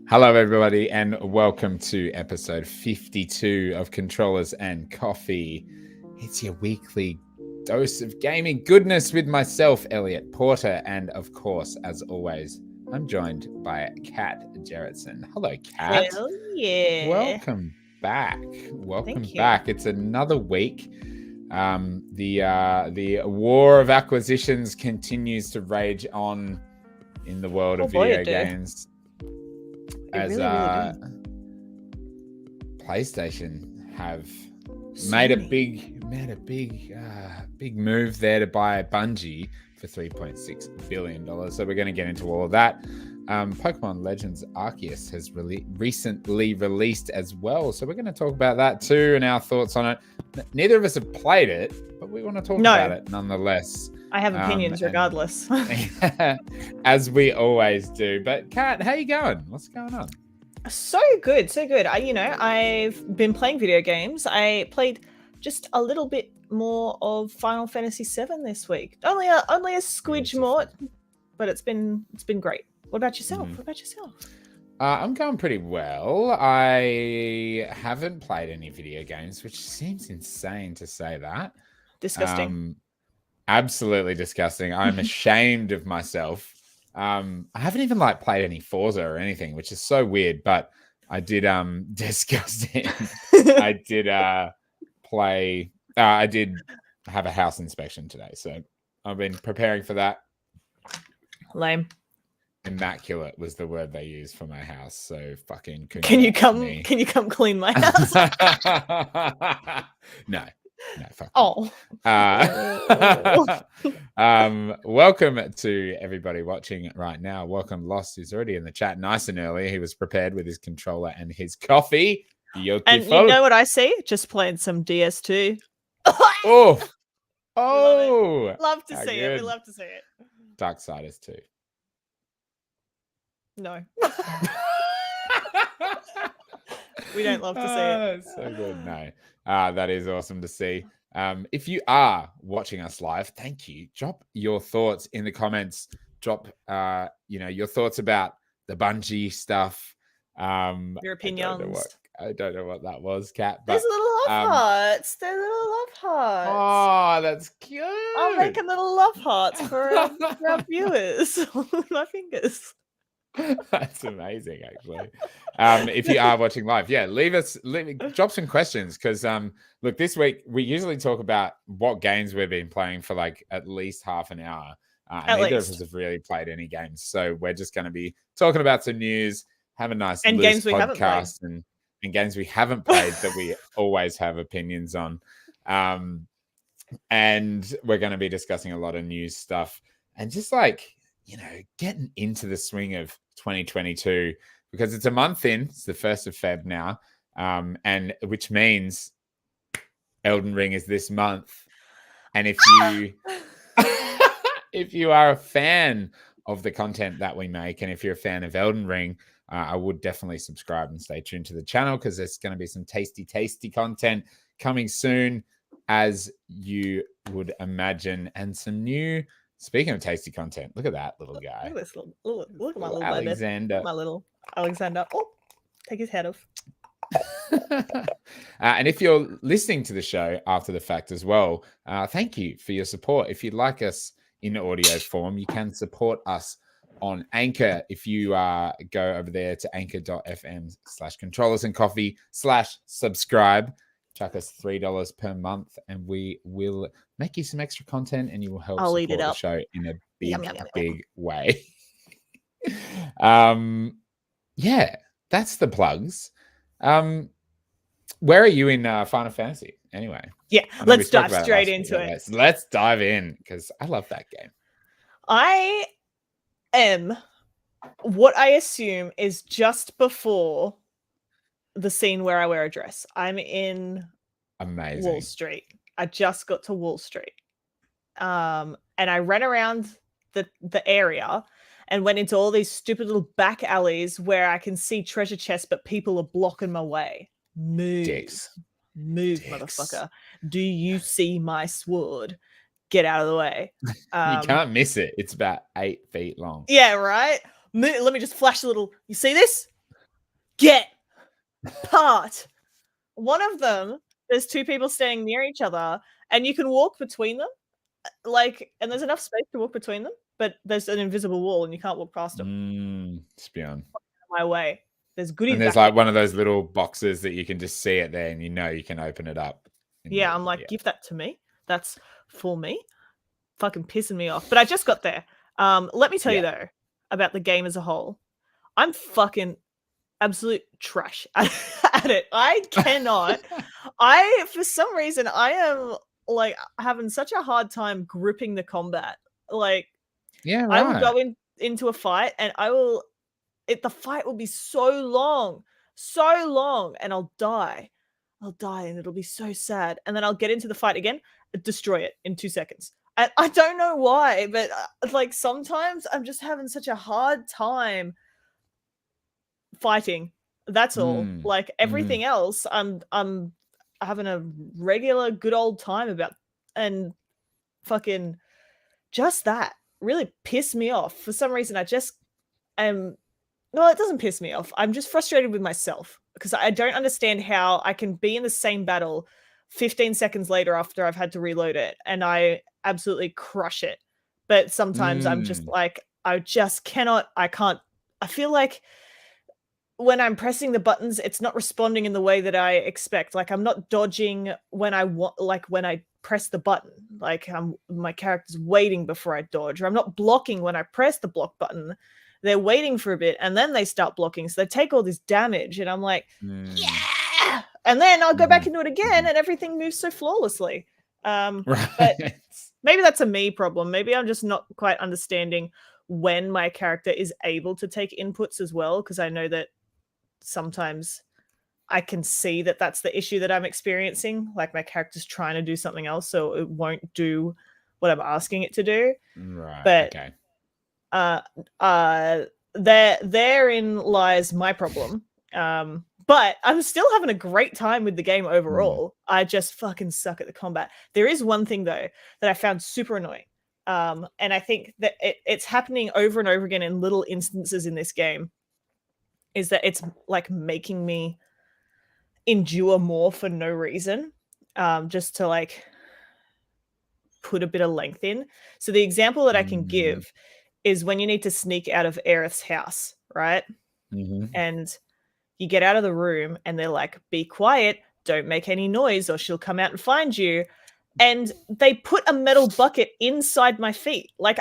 Hello, everybody, and welcome to episode 52 of Controllers and Coffee. It's your weekly dose of gaming goodness with myself, Elliot Porter, and of course, as always, I'm joined by Kat Gerritsen. Hello, Kat. Hell yeah. Welcome back. Thank you. Back. It's another week. The war of acquisitions continues to rage on in the world of video games. As PlayStation have made a big move there to buy Bungie for $3.6 billion. So we're going to get into all of that. Pokemon Legends Arceus has recently released as well. So we're going to talk about that too and our thoughts on it. Neither of us have played it, but we want to talk about it nonetheless. I have opinions regardless. As we always do. But Kat, how you going? What's going on? So good. I've been playing video games. I played just a little bit more of Final Fantasy VII this week. Only a squidge more, but it's been great. What about yourself? I'm going pretty well. I haven't played any video games, which seems insane to say that. Disgusting. Absolutely disgusting. I'm ashamed of myself. I haven't even played any Forza or anything, which is so weird, but I did disgusting. I did play I did have a house inspection today, so I've been preparing for that. Lame. Immaculate was the word they used for my house, so fucking can you come clean my house? No, fuck. Welcome to everybody watching right now. Welcome Lost, who's already in the chat nice and early. He was prepared with his controller and his coffee. Beautiful. And you know what I see? Just playing some DS2. Oh, love to see it. We love to see it. Darksiders 2. No. We don't love to see it. So good. No. That is awesome to see. If you are watching us live, thank you. Drop your thoughts in the comments. Drop your thoughts about the Bungie stuff. Your opinions. I don't know what that was, Kat. But, there's little love hearts. They're little love hearts. Oh, that's cute. I'm making little love hearts for our viewers with my fingers. That's amazing, actually. If you are watching live, drop some questions, because look, this week we usually talk about what games we've been playing for at least half an hour. Neither of us have really played any games, so we're just going to be talking about some news, have a nice and loose games we podcast, and games we haven't played that we always have opinions on. And we're going to be discussing a lot of news stuff and just getting into the swing of 2022, because it's a month in. It's the 1st of Feb now, and which means Elden Ring is this month. And if you are a fan of the content that we make, and if you're a fan of Elden Ring, I would definitely subscribe and stay tuned to the channel, because there's going to be some tasty content coming soon, as you would imagine, and some new. Speaking of tasty content, look at that little guy. Look at this look at my little Alexander. My little Alexander. Oh, take his head off. And if you're listening to the show after the fact as well, thank you for your support. If you'd like us in audio form, you can support us on Anchor. If you go over there to anchor.fm/controllersandcoffee/subscribe, chuck us $3 per month, and we will make you some extra content, and you will help support the show in a big way. That's the plugs. Where are you in Final Fantasy anyway? Yeah, let's dive straight into it. Let's dive in, because I love that game. I am what I assume is just before the scene where I wear a dress. I'm in Wall Street. I just got to Wall Street. And I ran around the area and went into all these stupid little back alleys where I can see treasure chests, but people are blocking my way. Move, motherfucker. Do you see my sword? Get out of the way. You can't miss it. It's about 8 feet long. Yeah, right? Let me just flash a little. You see this? get part. One of them, there's two people standing near each other, and you can walk between them, like, and there's enough space to walk between them, but there's an invisible wall, and you can't walk past them. Spion. My way. There's goodies. And there's like one of those little boxes that you can just see it there, and you know you can open it up. Yeah, I'm like, give that to me. That's for me. Fucking pissing me off. But I just got there. Let me tell you though about the game as a whole. I'm fucking absolute trash at it. I cannot. For some reason, I am like having such a hard time gripping the combat. Like, I will go into a fight and the fight will be so long, and I'll die. And it'll be so sad. And then I'll get into the fight again, destroy it in 2 seconds. I don't know why, but like sometimes I'm just having such a hard time fighting. That's all. Like everything else, I'm having a regular good old time about, and fucking just that really pissed me off. For some reason, I just am. Well, it doesn't piss me off. I'm just frustrated with myself because I don't understand how I can be in the same battle 15 seconds later after I've had to reload it and I absolutely crush it. But sometimes I'm just like, I just cannot, I can't. I feel like when I'm pressing the buttons, it's not responding in the way that I expect. Like I'm not dodging when I want, like when I press the button, like my character's waiting before I dodge, or I'm not blocking when I press the block button. They're waiting for a bit and then they start blocking. So they take all this damage and I'm like, yeah. And then I'll go back into it again and everything moves so flawlessly. But maybe that's a me problem. Maybe I'm just not quite understanding when my character is able to take inputs as well. Because I know that sometimes I can see that that's the issue that I'm experiencing. Like my character's trying to do something else, so it won't do what I'm asking it to do. Right. But okay. Therein lies my problem. But I'm still having a great time with the game overall. I just fucking suck at the combat. There is one thing though that I found super annoying. And I think that it's happening over and over again in little instances in this game, is that it's like making me endure more for no reason, just to like put a bit of length in. So the example that I can give is when you need to sneak out of Aerith's house, right? And you get out of the room and they're like, be quiet, don't make any noise or she'll come out and find you. And they put a metal bucket inside my feet. Like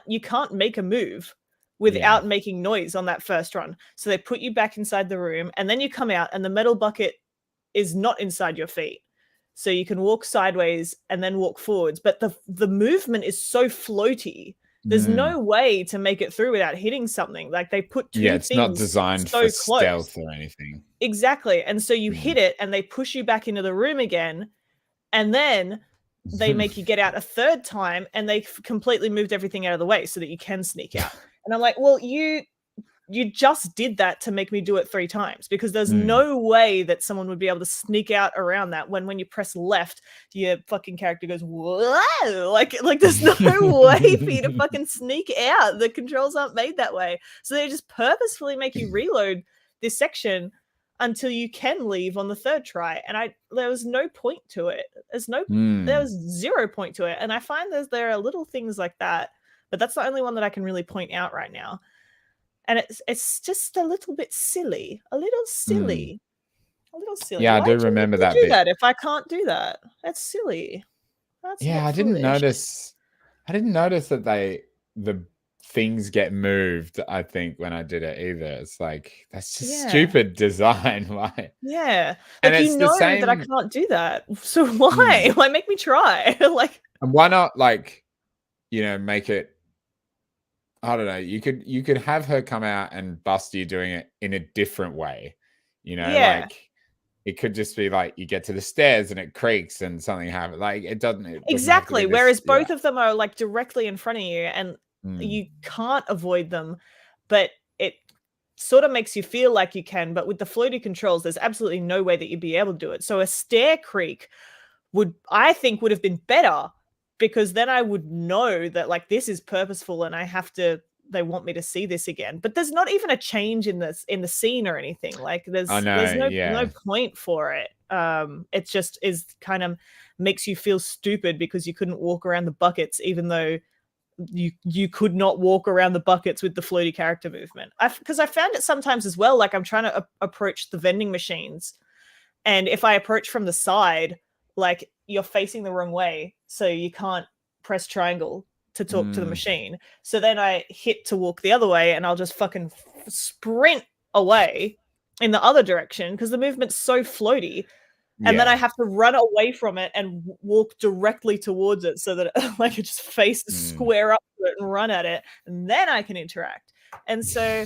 you can't make a move without making noise on that first run. So they put you back inside the room and then you come out and the metal bucket is not inside your feet. So you can walk sideways and then walk forwards. But the movement is so floaty. There's no way to make it through without hitting something. Like they put two things it's not designed so for close. Stealth or anything. Exactly. And so you hit it and they push you back into the room again. And then they make you get out a third time and they completely moved everything out of the way so that you can sneak out. And I'm like, well, you just did that to make me do it 3 times, because there's no way that someone would be able to sneak out around that when you press left, your fucking character goes, whoa, like there's no way for you to fucking sneak out. The controls aren't made that way. So they just purposefully make you reload this section until you can leave on the 3rd try. And there was no point to it. There was 0 point to it. And I find there are little things like that, but that's the only one that I can really point out right now. And it's just a little bit silly. A little silly. Yeah, Why I do remember that do bit. that if I can't do that? That's silly. I didn't notice that the things get moved, I think, when I did it either. It's like, that's just stupid design. Why? Yeah. And like, it's the same that I can't do that. So why? Why make me try? Like, and why not, like, make it, I don't know, you could have her come out and bust you doing it in a different way. Like it could just be like you get to the stairs and it creaks and something happens. Like it doesn't exactly. Whereas both of them are like directly in front of you and you can't avoid them, but it sort of makes you feel like you can. But with the floaty controls, there's absolutely no way that you'd be able to do it. So a stair creak I think would have been better, because then I would know that like this is purposeful and I have to they want me to see this again. But there's not even a change in the scene or anything. Like there's no point for it. It just is kind of makes you feel stupid because you couldn't walk around the buckets, even though you could not walk around the buckets with the floaty character movement. Because I found it sometimes as well. Like I'm trying to approach the vending machines, and if I approach from the side, like you're facing the wrong way, so you can't press triangle to talk to the machine. So then I hit to walk the other way, and I'll just fucking sprint away in the other direction because the movement's so floaty. And then I have to run away from it and walk directly towards it so that like it just face square up to it and run at it, and then I can interact. And so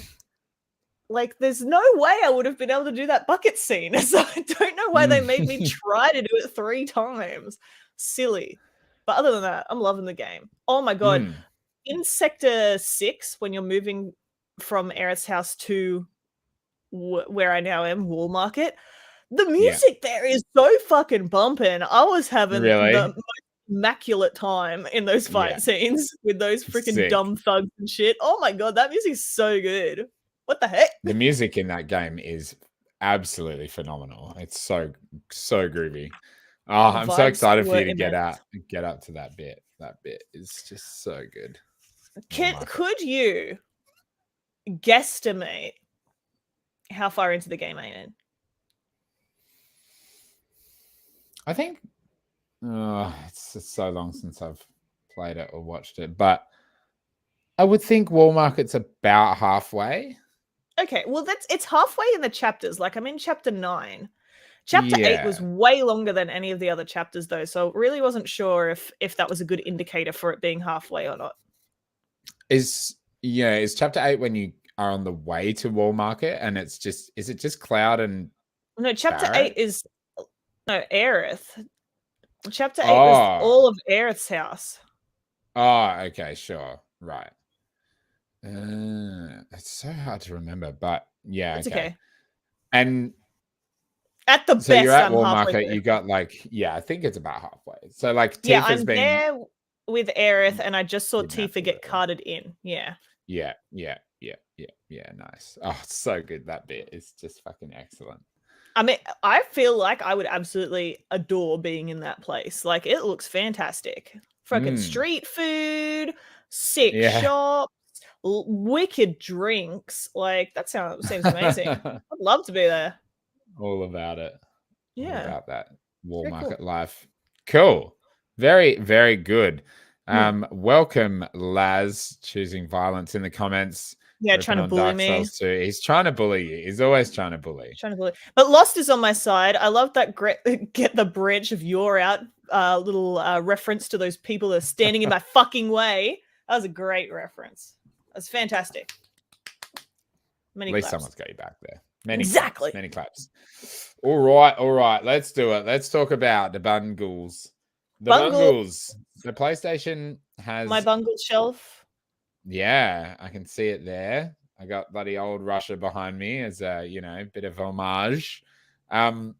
like there's no way I would have been able to do that bucket scene. So I don't know why they made me try to do it 3 times. Silly. But other than that, I'm loving the game. Oh my god. In Sector 6, when you're moving from Aerith's house to where I now am, Wall Market, the music there is so fucking bumping. I was having the most immaculate time in those fight scenes with those freaking dumb thugs and shit. Oh my god, that music is so good. What the heck? The music in that game is absolutely phenomenal. It's so groovy. Oh, I'm so excited for you to get up to that bit. That bit is just so good. Could you guesstimate how far into the game I am? I think it's just so long since I've played it or watched it, but I would think Wall Market's about halfway. Okay, well it's halfway in the chapters. Like I'm in chapter 9. Chapter 8 was way longer than any of the other chapters though, so I really wasn't sure if that was a good indicator for it being halfway or not. Is chapter 8 when you are on the way to Wall Market and is it just Cloud and No, chapter Barrett? 8 is Aerith. Chapter 8 was all of Aerith's house. Oh, okay, sure. Right. It's so hard to remember, but yeah, it's okay. And at the so best, you're at I'm Wall Market. There. You got like, I think it's about halfway. So like, Tifa's been there with Aerith, and I just saw Tifa get carted in. Yeah. Nice. Oh, it's so good. That bit is just fucking excellent. I mean, I feel like I would absolutely adore being in that place. Like, it looks fantastic. Fucking street food, sick shops, wicked drinks. Like, that seems amazing. I'd love to be there. All about it. Yeah. All about that Wall Market life. Cool. Very, very good. Welcome, Laz, choosing violence in the comments. Yeah, trying to bully me. He's trying to bully you. He's always trying to bully. But Lost is on my side. I love that get the branch of You're Out little reference to those people that are standing in my fucking way. That was a great reference. That's fantastic. At least someone's got you back there. Many claps. All right. Let's do it. Let's talk about the bungles. The bungles. The PlayStation has my bungle shelf. Yeah, I can see it there. I got bloody old Russia behind me as a, bit of homage. Hectic.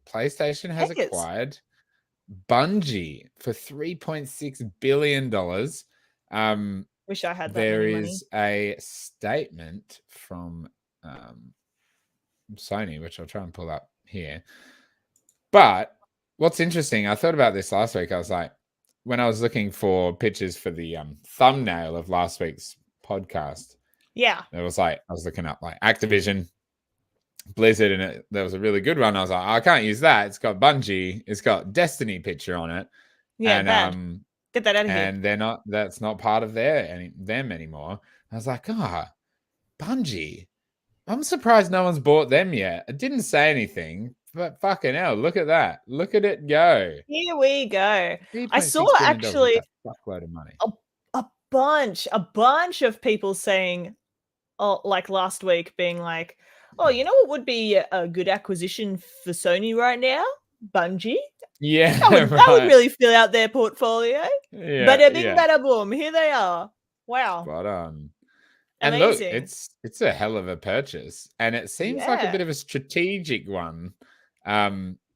PlayStation has acquired Bungie for $3.6 billion. Wish I had that. There is a statement from Sony, which I'll try and pull up here. But what's interesting, I thought about this last week. I was like, when I was looking for pictures for the thumbnail of last week's podcast, it was like I was looking up like Activision, Blizzard, and there was a really good one. I was like, I can't use that. It's got Bungie. It's got Destiny picture on it. Yeah, and get that out of here. And they're not. That's not part of them anymore. I was like, Bungie. I'm surprised no one's bought them yet. It didn't say anything. But fucking hell, look at that. Look at it go. Here we go. I saw actually a fuckload of money. A bunch of people saying, like last week, being like, you know what would be a good acquisition for Sony right now? Bungie. Yeah. That would really fill out their portfolio. Yeah. Bada bing, bada boom. Here they are. Wow. Spot on. Amazing. And look, it's a hell of a purchase. And it seems like a bit of a strategic one.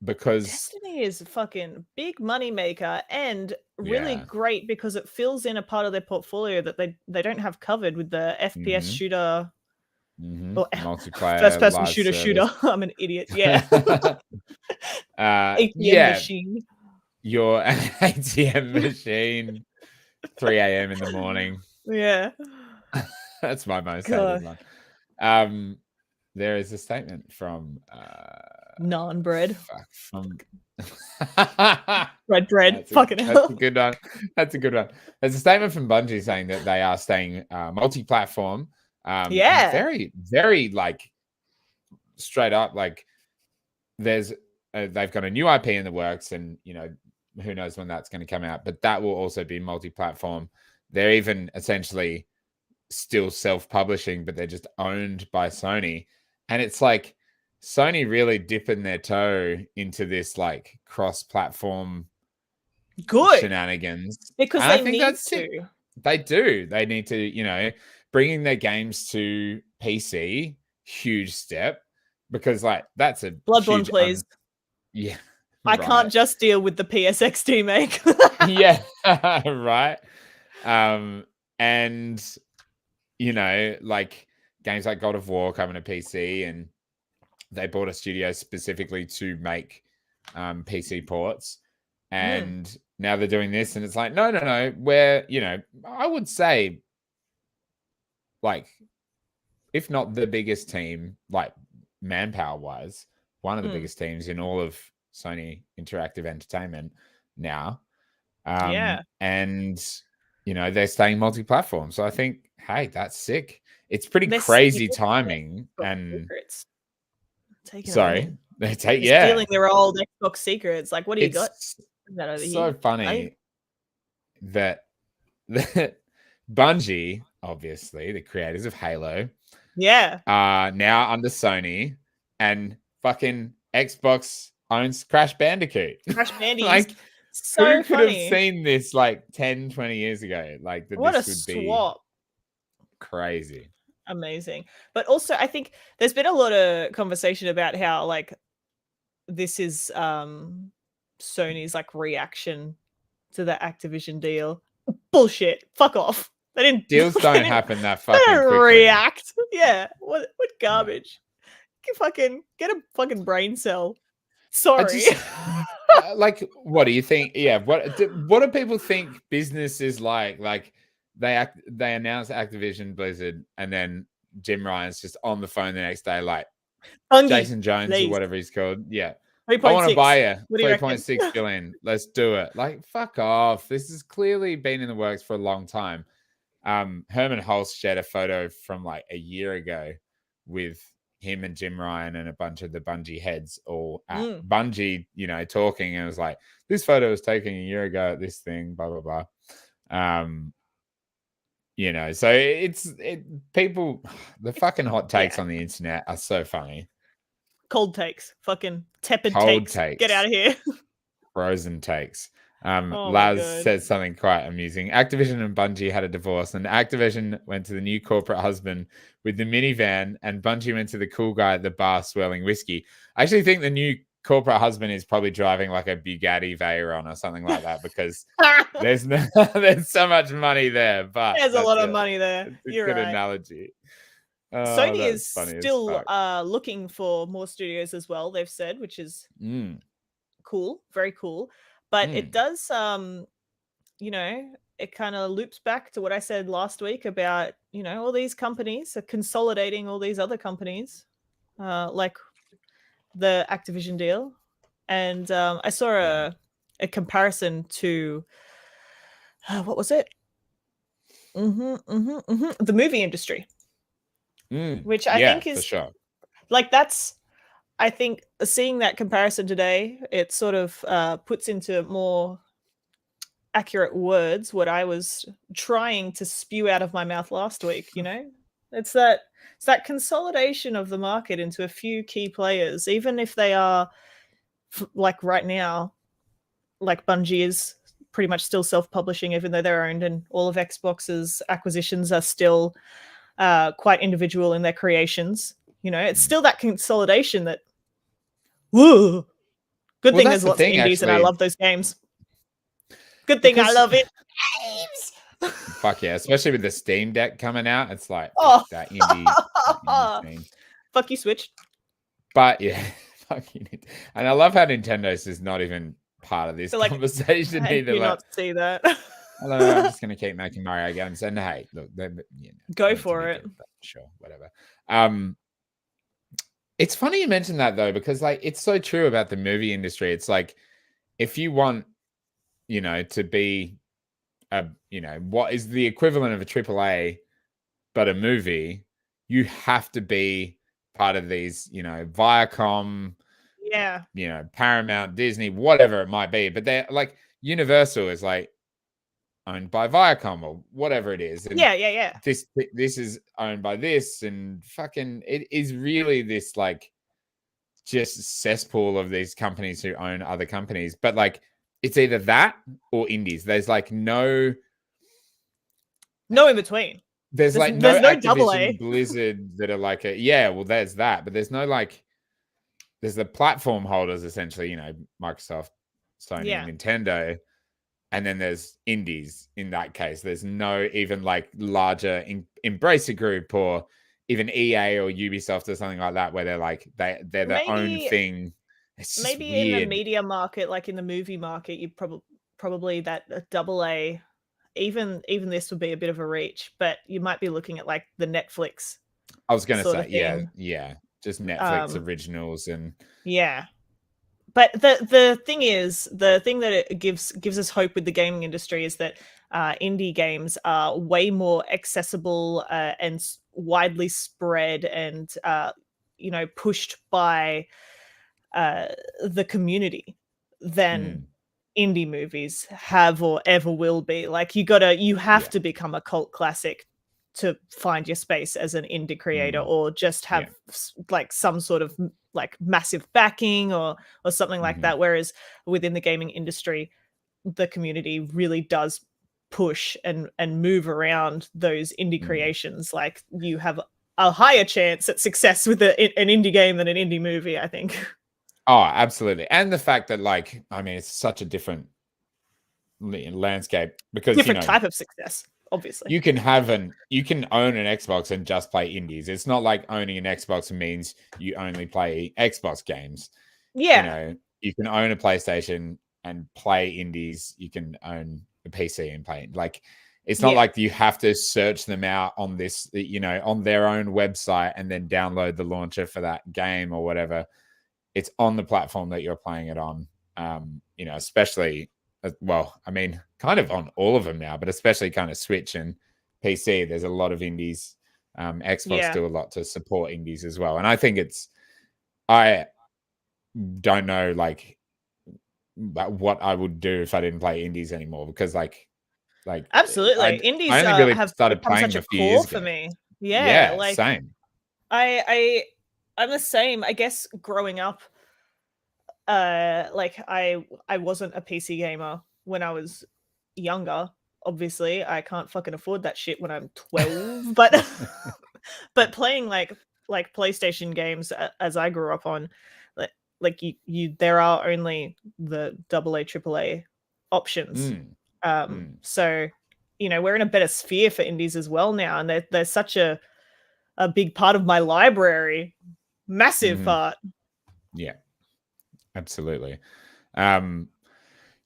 Because Destiny is a fucking big money maker, and really great because it fills in a part of their portfolio that they don't have covered with the FPS shooter. Multiplayer first-person shooter. I'm an idiot. Yeah. ATM machine. Your ATM machine. 3 a.m. in the morning. Yeah. That's my most hated one. There is a statement from non-bread. From bread. Fucking hell. That's a good one. That's a good one. There's a statement from Bungie saying that they are staying multi-platform. Very, very like straight up. Like there's they've got a new IP in the works, and who knows when that's going to come out. But that will also be multi-platform. They're even essentially still self-publishing, but they're just owned by Sony. And it's like Sony really dipping their toe into this like cross-platform shenanigans. Because and they I think need to. It. They do. They need to, bringing their games to PC, huge step. Because like that's a Bloodborne, please. Yeah. I can't just deal with the PSX remake. Yeah. Right. And like games like God of War coming to PC, and they bought a studio specifically to make PC ports, and now they're doing this, and it's like no, where I would say like if not the biggest team, like manpower wise, one of the biggest teams in all of Sony Interactive Entertainment now. And they're staying multi-platform. So I think, hey, that's sick. It's pretty crazy timing. And sorry, they take stealing their old Xbox secrets. Like, what do you got? So funny that Bungie, obviously the creators of Halo, are now under Sony, and fucking Xbox owns Crash Bandicoot. Like, so who could have seen this like 10, 20 years ago? Like that what this would swap. Be crazy. Amazing. But also I think there's been a lot of conversation about how like this is Sony's like reaction to the Activision deal. Bullshit. Fuck off. They didn't deals don't happen that fucking quickly. React. Yeah. What garbage. Get a fucking brain cell. Sorry. Like, what do you think? Yeah, what do people think business is like? Like, they announced Activision Blizzard, and then Jim Ryan's just on the phone the next day, like Bungie, Jason Jones or whatever he's called. Yeah, 3. I want to buy you 3.6 billion. Let's do it. Like, fuck off. This has clearly been in the works for a long time. Herman Hulst shared a photo from like a year ago with him and Jim Ryan and a bunch of the Bungie heads all at Bungie, talking, and it was like, this photo was taken a year ago at this thing, blah, blah, blah. So people, the fucking hot takes on the internet are so funny. Cold takes, fucking tepid takes. Get out of here. Frozen takes. Laz said something quite amusing. Activision and Bungie had a divorce, and Activision went to the new corporate husband with the minivan, and Bungie went to the cool guy at the bar swirling whiskey. I actually think the new corporate husband is probably driving like a Bugatti Veyron or something like that, because there's so much money there. But there's a lot of money there. You're good right. Analogy. Sony is still looking for more studios as well, they've said, which is cool, very cool. But it does, it kind of loops back to what I said last week about, all these companies are consolidating all these other companies, like the Activision deal. And I saw a comparison to, what was it? The movie industry, which I think is, for sure. like, that's, I think seeing that comparison today, it sort of puts into more accurate words what I was trying to spew out of my mouth last week. It's that consolidation of the market into a few key players, even if they are like right now, like Bungie is pretty much still self-publishing, even though they're owned, and all of Xbox's acquisitions are still quite individual in their creations. It's still that consolidation that, woo. Good thing there's lots of indies, and I love those games. Good thing I love it. Fuck yeah, especially with the Steam Deck coming out. It's like that indie scene. Fuck you, Switch. But yeah, fuck you. And I love how Nintendo's is not even part of this conversation either. Do not see that. I'm just gonna keep making Mario games, and hey, look, go for it. Sure, whatever. It's funny you mentioned that though, because like it's so true about the movie industry. It's like if you want, to be what is the equivalent of a AAA, but a movie, you have to be part of these, Viacom, Paramount, Disney, whatever it might be. But they're like Universal is like owned by Viacom or whatever it is. And yeah. This is owned by this, and fucking it is really this like just cesspool of these companies who own other companies. But like it's either that or indies. There's like no in between. There's like no Activision Blizzard that are like there's that, but there's no like there's the platform holders essentially, Microsoft, Sony, and Nintendo, and then there's indies in that case. There's no even like larger Embracer Group or even EA or Ubisoft or something like that where they're like they're their own thing. Maybe weird. In the media market, like in the movie market, you probably that AA. Even this would be a bit of a reach, but you might be looking at like the Netflix. I was going to say, just Netflix originals and But the thing is, the thing that it gives us hope with the gaming industry is that indie games are way more accessible and widely spread and pushed by the community than indie movies have or ever will be. Like you have to become a cult classic to find your space as an indie creator or just have like some sort of like massive backing or something like that. Whereas within the gaming industry, the community really does push and move around those indie creations. Like you have a higher chance at success with an indie game than an indie movie, I think. Oh, absolutely. And the fact that it's such a different landscape because different type of success, obviously. You can own an Xbox and just play indies. It's not like owning an Xbox means you only play Xbox games. Yeah. You can own a PlayStation and play indies. You can own a PC and play it. It's not like you have to search them out on this, on their own website and then download the launcher for that game or whatever. It's on the platform that you're playing it on, especially, kind of on all of them now, but especially kind of Switch and PC. There's a lot of indies. Xbox do a lot to support indies as well. And I think I don't know, what I would do if I didn't play indies anymore because, absolutely, indies I only really have started playing such a a few core years for ago. me. Same. I'm the same. I guess growing up, I wasn't a PC gamer when I was younger. Obviously, I can't fucking afford that shit when I'm 12. but but playing like PlayStation games as I grew up on, there are only the AA, AAA options. So we're in a better sphere for indies as well now, and they're such a big part of my library. Massive part. Yeah, absolutely.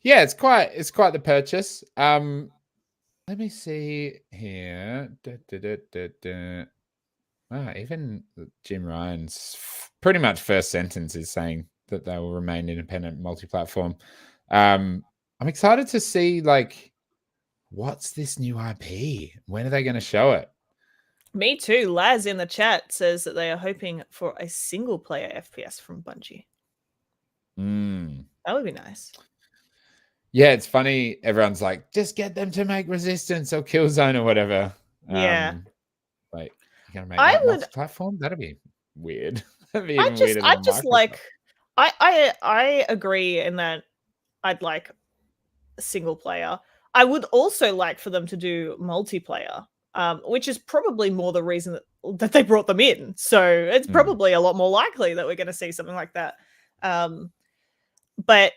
It's quite the purchase. Let me see here. Even Jim Ryan's pretty much first sentence is saying that they will remain independent, multi-platform. I'm excited to see what's this new IP? When are they going to show it? Me too. Laz in the chat says that they are hoping for a single player FPS from Bungie. That would be nice. Yeah, it's funny. Everyone's like, just get them to make Resistance or Killzone or whatever. Yeah. You're gonna make that multi-platform? That'd be weird. That'd be even weirder than Microsoft. I agree in that I'd like single player. I would also like for them to do multiplayer. Which is probably more the reason that they brought them in. So it's probably a lot more likely that we're going to see something like that. But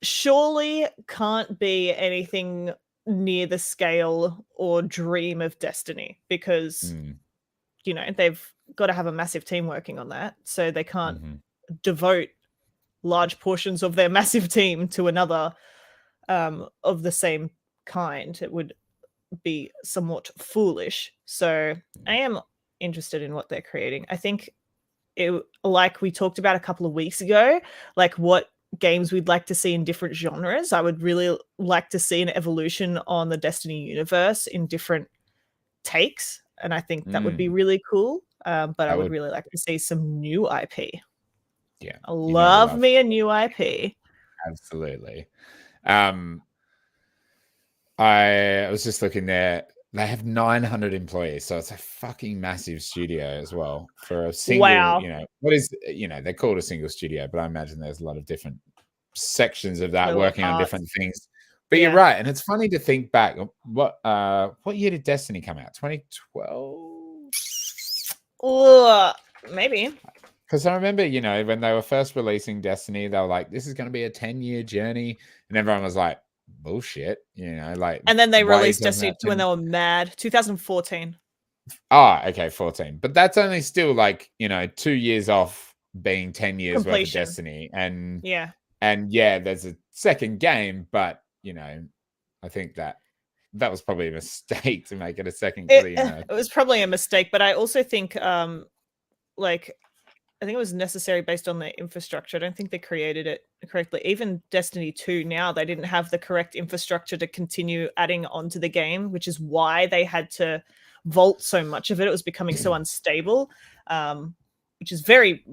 surely can't be anything near the scale or dream of Destiny, because you know, they've got to have a massive team working on that, so they can't devote large portions of their massive team to another of the same kind. It would be somewhat foolish. So I am interested in what they're creating. I think it, like we talked about a couple of weeks ago, like what games we'd like to see in different genres. I would really like to see an evolution on the Destiny universe in different takes, and I think that would be really cool. But I would really like to see some new IP. Yeah, I love me a new IP. Absolutely. I was just looking there. They have 900 employees, so it's a fucking massive studio as well for a single, you know, what is, you know, they're called a single studio, but I imagine there's a lot of different sections of that working on different things. But you're right, and it's funny to think back. What year did Destiny come out? 2012? Maybe. Because I remember, you know, when they were first releasing Destiny, they were like, this is going to be a 10-year journey. And everyone was like, bullshit, you know, like. And then they released Destiny 2 and they were mad. 2014. Ah, okay, 14. But that's only still like, you know, 2 years off being 10 years worth of Destiny. And yeah, there's a second game, but, you know, I think that was probably a mistake to make it a second. It was probably a mistake, but I also think, like, I think it was necessary based on their infrastructure. I don't think they created it correctly. Even Destiny 2 now, they didn't have the correct infrastructure to continue adding onto the game, which is why they had to vault so much of it. It was becoming so unstable, which is very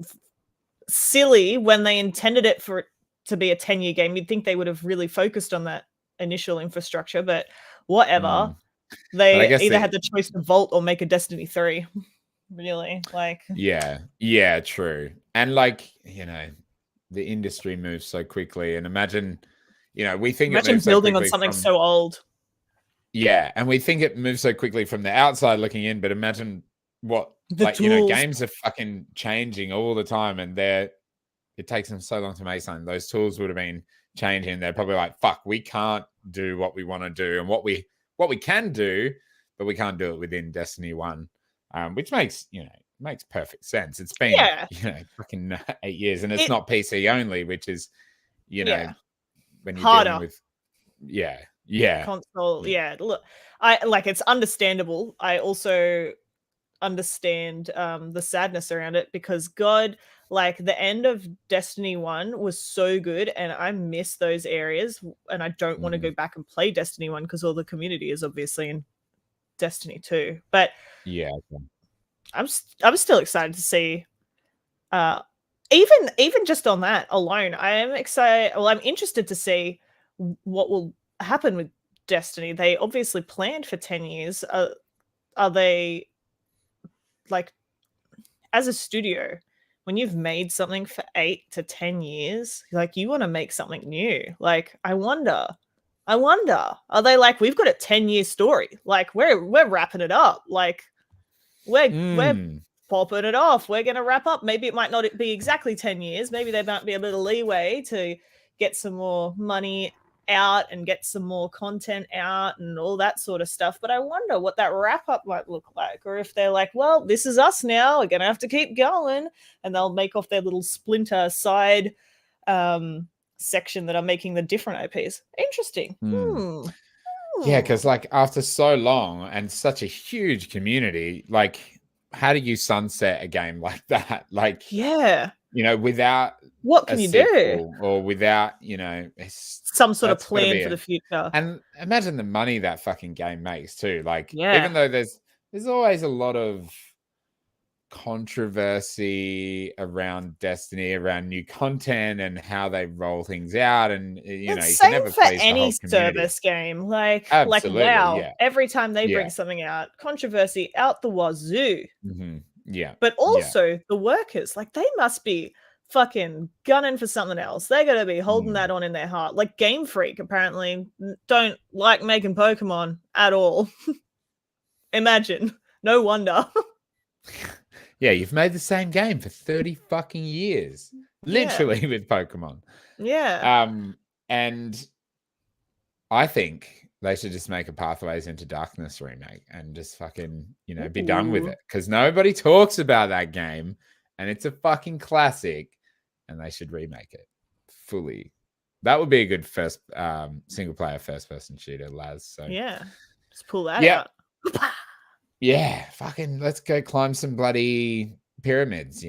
silly when they intended it for it to be a 10-year game. You'd think they would have really focused on that initial infrastructure, but whatever. They either had the choice to vault or make a Destiny 3. Really, like, yeah, true. And like, you know, the industry moves so quickly, and imagine, you know, we think imagine building on something so old. Yeah, and we think it moves so quickly from the outside looking in, but imagine what, like, tools. You know, games are fucking changing all the time, and it takes them so long to make something. Those tools would have been changing. They're probably like, fuck, we can't do what we want to do, and what we can do, but we can't do it within Destiny 1. Which makes perfect sense. It's been you know, fucking 8 years, and it's not PC only, which is, you know, when you're harder. dealing with console. Look, I like, it's understandable. I also understand the sadness around it, because God, like, the end of Destiny 1 was so good, and I miss those areas, and I don't want to go back and play Destiny 1 because all the community is obviously in Destiny 2. But I'm still excited to see, even just on that alone, I am excited. Well, I'm interested to see what will happen with Destiny. They obviously planned for 10 years. Are they, like, as a studio, when you've made something for 8 to 10 years, like, you want to make something new? Like, I wonder, are they like, we've got a 10-year story, like, we're wrapping it up, like, we're popping it off, we're gonna wrap up. Maybe it might not be exactly 10 years, maybe there might be a little leeway to get some more money out and get some more content out and all that sort of stuff. But I wonder what that wrap up might look like, or if they're like, well, this is us now, we're gonna have to keep going, and they'll make off their little splinter side section that are making the different IPs. Interesting. Yeah, because like, after so long and such a huge community, like, how do you sunset a game like that? Like, you know, without what can you do, or without, you know, some sort of plan for the future? And imagine the money that fucking game makes too. Like, even though there's always a lot of controversy around Destiny, around new content and how they roll things out, and you know, you can never for any service game. Like, wow, every time they bring something out, controversy out the wazoo. But also the workers, like, they must be fucking gunning for something else. They're gonna be holding that on in their heart. Like, Game Freak apparently don't like making Pokemon at all. Imagine. No wonder. Yeah, you've made the same game for 30 fucking years, literally, with Pokemon. And I think they should just make a Pathways into Darkness remake and just fucking, be done with it. Because nobody talks about that game and it's a fucking classic and they should remake it fully. That would be a good first single player first person shooter, Laz. So yeah, just pull that out. Yeah, fucking let's go climb some bloody pyramids,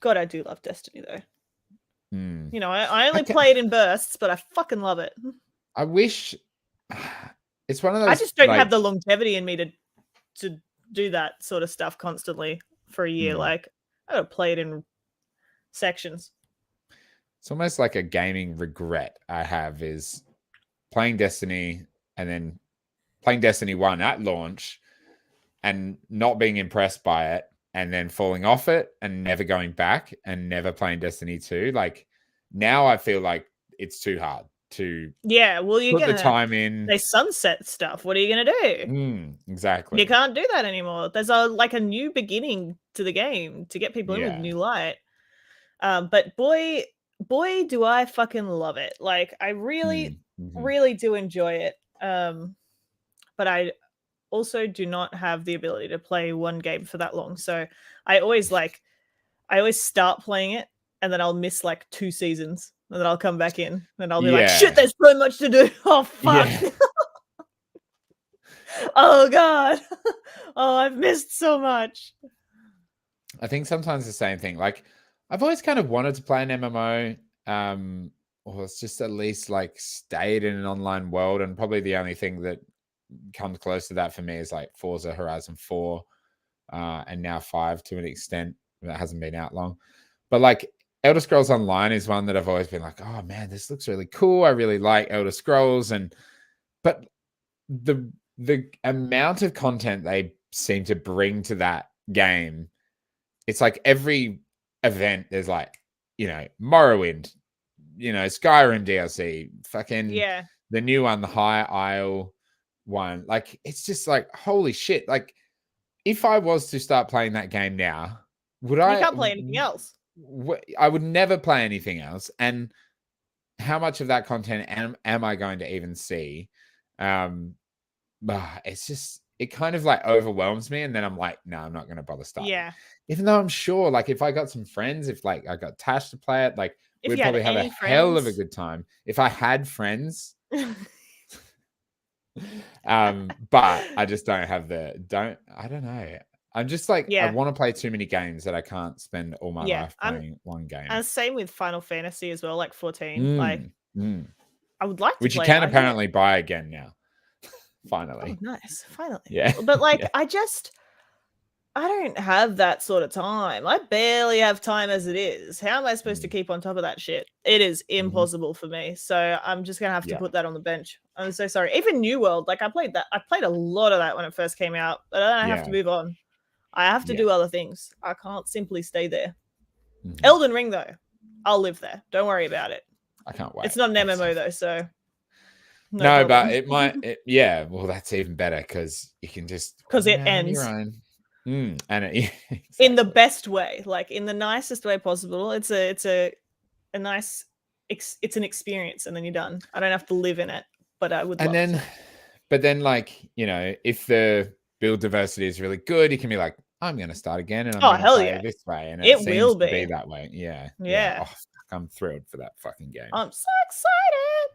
God, I do love Destiny though. Mm. I only play it in bursts, but I fucking love it. I wish it's one of those. I just don't have the longevity in me to do that sort of stuff constantly for a year. Like I gotta play it in sections. It's almost like a gaming regret I have is playing Destiny and then playing Destiny 1 at launch and not being impressed by it and then falling off it and never going back and never playing Destiny 2. Like now I feel like it's too hard to you're put the time in. They sunset stuff. What are you gonna do? Exactly. You can't do that anymore. There's a new beginning to the game to get people in with new light. But boy, do I fucking love it. Like I really, really do enjoy it. But I also do not have the ability to play one game for that long. So I always start playing it and then I'll miss like 2 seasons and then I'll come back in and I'll be like, shit, there's so much to do. Oh, fuck. Yeah. Oh, God. Oh, I've missed so much. I think sometimes the same thing. Like I've always kind of wanted to play an MMO or it's just at least like stayed in an online world. And probably the only thing that comes close to that for me is like Forza Horizon 4 and now 5 to an extent. That hasn't been out long. But like Elder Scrolls Online is one that I've always been like, oh man, this looks really cool. I really like Elder Scrolls. But the amount of content they seem to bring to that game, it's like every event there's like, Morrowind, Skyrim DLC, fucking the new one, the High Isle one. Like it's just like, holy shit. Like if I was to start playing that game now, you can't play anything else. I would never play anything else. And how much of that content am I going to even see? It's just, it kind of like overwhelms me. And then I'm like, no, I'm not going to bother starting. Yeah. Even though I'm sure, like if I got some friends, if like I got Tash to play it, like we'd probably have a hell of a good time. If I had friends, but I just don't have I don't know. I'm just like, I want to play too many games that I can't spend all my life playing one game. And same with Final Fantasy as well, like 14. I would like to which play you can apparently buy again now. Finally. Oh, nice. Finally. Yeah. But like, I don't have that sort of time. I barely have time as it is. How am I supposed to keep on top of that shit? It is impossible for me. So I'm just going to have to put that on the bench. I'm so sorry. Even New World, like I played a lot of that when it first came out, but then I have to move on. I have to do other things. I can't simply stay there. Elden Ring, though, I'll live there. Don't worry about it. I can't wait. It's not an MMO, though, so... No, but it might... well, that's even better, because you can just... Because it ends. And exactly. In the best way. Like, in the nicest way possible. It's a nice... It's an experience, and then you're done. I don't have to live in it, but I would love to. But then, like, if the build diversity is really good, you can be like, I'm going to start again and I'm going to play this way. And it will be that way. Yeah. Oh, I'm thrilled for that fucking game. I'm so excited.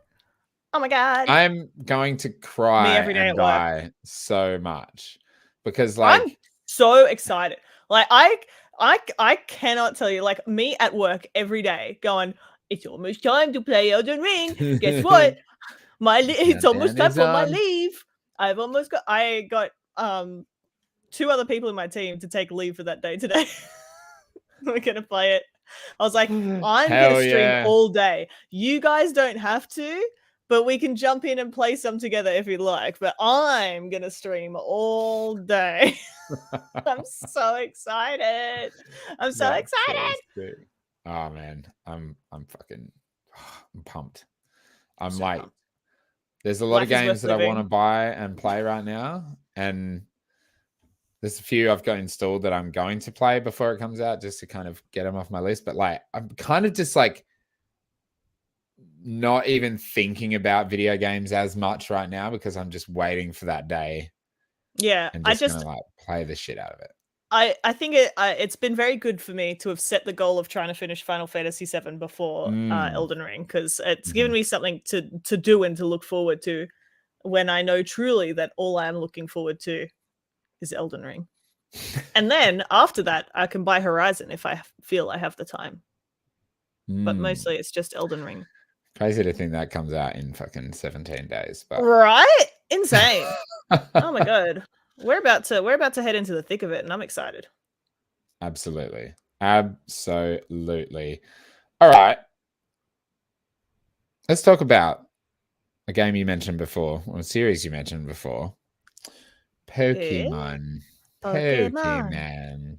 Oh my God. I'm going to cry and die so much because like... I'm so excited. Like I cannot tell you, like me at work every day going, it's almost time to play Elden Ring. Guess what? It's almost time for my leave. I got 2 other people in my team to take leave for that day today. We're gonna play it. I was like, I'm gonna stream all day. You guys don't have to, but we can jump in and play some together if you'd like. But I'm gonna stream all day. I'm so excited. I'm so excited. Oh man, I'm fucking I'm pumped. I'm so like pumped. There's a lot of games that I want to buy and play right now, and there's a few I've got installed that I'm going to play before it comes out just to kind of get them off my list. But like, I'm kind of just like not even thinking about video games as much right now because I'm just waiting for that day. Yeah, and just gonna like play the shit out of it. I think it's been very good for me to have set the goal of trying to finish Final Fantasy VII before Elden Ring, because it's given me something to do and to look forward to when I know truly that all I am looking forward to is Elden Ring. And then after that, I can buy Horizon if I feel I have the time. But mostly it's just Elden Ring. Crazy to think that comes out in fucking 17 days. But... Right? Insane. Oh my god. We're about to head into the thick of it, and I'm excited. Absolutely. Absolutely. All right. Let's talk about a game you mentioned before, or a series you mentioned before. Pokemon. Pokemon.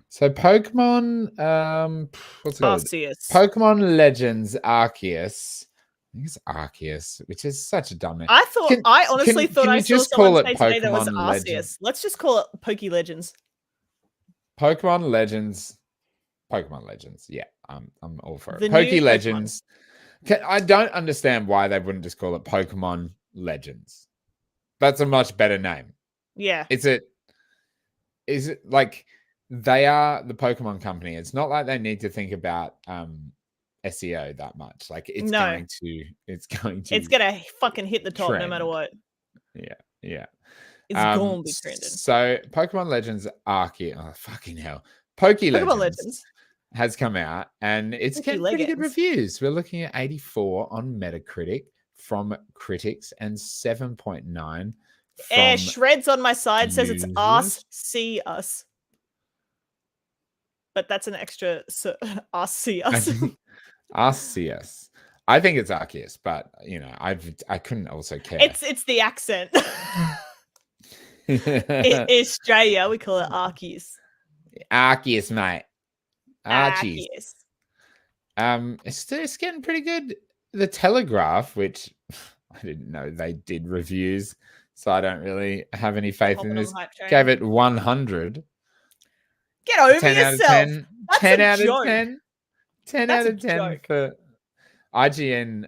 So Pokemon, what's it called? Arceus. Pokemon Legends Arceus. I think it's Arceus, which is such a dumb name. I honestly thought I saw someone say today that was Arceus. Legends? Let's just call it Poke Legends. Pokemon Legends. Pokemon Legends. Yeah, I'm all for it. Poke Legends. I don't understand why they wouldn't just call it Pokemon Legends. That's a much better name. Yeah. Is it like they are the Pokemon company? It's not like they need to think about SEO that much. Like it's going to fucking hit the top trend. No matter what. Yeah. It's gonna be trending. So Pokemon Legends Arceus. Oh fucking hell. Pokemon Legends has come out and it's getting pretty good reviews. We're looking at 84 on Metacritic from critics and 7.9 from Shreds on my side says it's Arceus. But that's an extra Arceus. Arceus. I think it's Arceus, but you know, I couldn't also care. It's the accent. In Australia, we call it Arceus. Arceus, mate. Arceus. It's getting pretty good. The Telegraph, which I didn't know they did reviews, so I don't really have any faith in this. Gave it 100. Get over 10 yourself. Out of 10. That's 10 a out joke. of 10. 10 That's out of 10 joke. for IGN.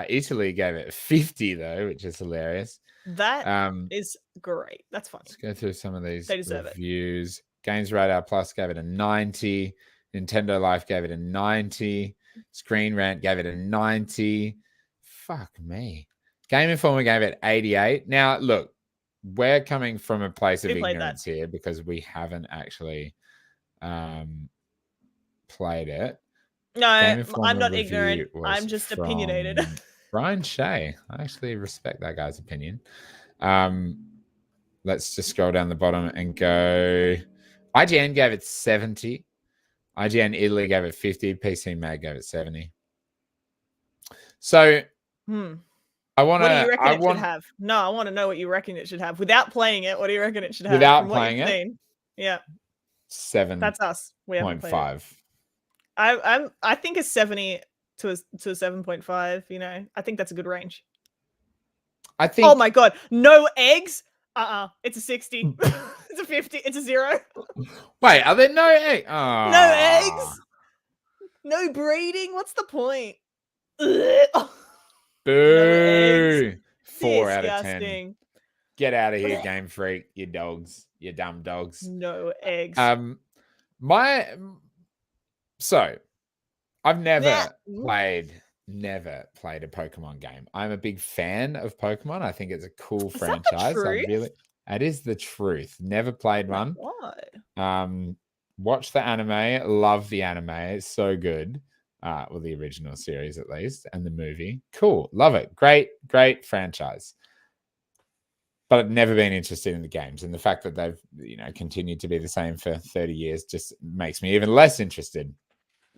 Italy gave it 50 though, which is hilarious. That is great. That's fun. Let's go through some of these reviews. Games Radar Plus gave it a 90. Nintendo Life gave it a 90. Screen Rant gave it a 90. Fuck me. Game Informer gave it 88. Now, look, we're coming from a place of ignorance here because we haven't actually played it. No, I'm not ignorant. I'm just opinionated. Brian Shea. I actually respect that guy's opinion. Let's just scroll down the bottom and go. IGN gave it 70. IGN Italy gave it 50. PC Mag gave it 70. So, I want to. What do you reckon it should have? No, I want to know what you reckon it should have. Without playing it, what do you reckon it should have? Without playing it? Yeah. 7. That's us. We haven't 0.5. I think a 70 to a 7.5, you know. I think that's a good range. I think. Oh my god, no eggs? It's a 60. It's a 50. It's a 0. Wait, are there no eggs? Oh. No eggs? No breeding? What's the point? Boo! No 4 out of 10. Get out of here, Game Freak. You dogs. You dumb dogs. No eggs. So I've never played a Pokemon game. I'm a big fan of Pokemon. I think it's a cool franchise. It is the truth. Never played one. Why? Watch the anime. Love the anime. It's so good. Well, the original series at least, and the movie. Cool. Love it. Great franchise. But I've never been interested in the games, and the fact that they've, you know, continued to be the same for 30 years just makes me even less interested.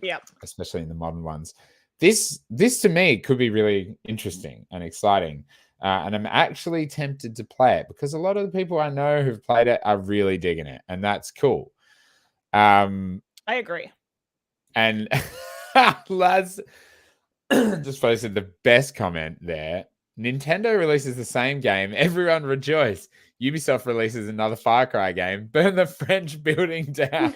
Yeah. Especially in the modern ones. This to me could be really interesting and exciting. And I'm actually tempted to play it because a lot of the people I know who've played it are really digging it, and that's cool. I agree. And Laz just posted the best comment there. Nintendo releases the same game. Everyone rejoice. Ubisoft releases another Far Cry game. Burn the French building down.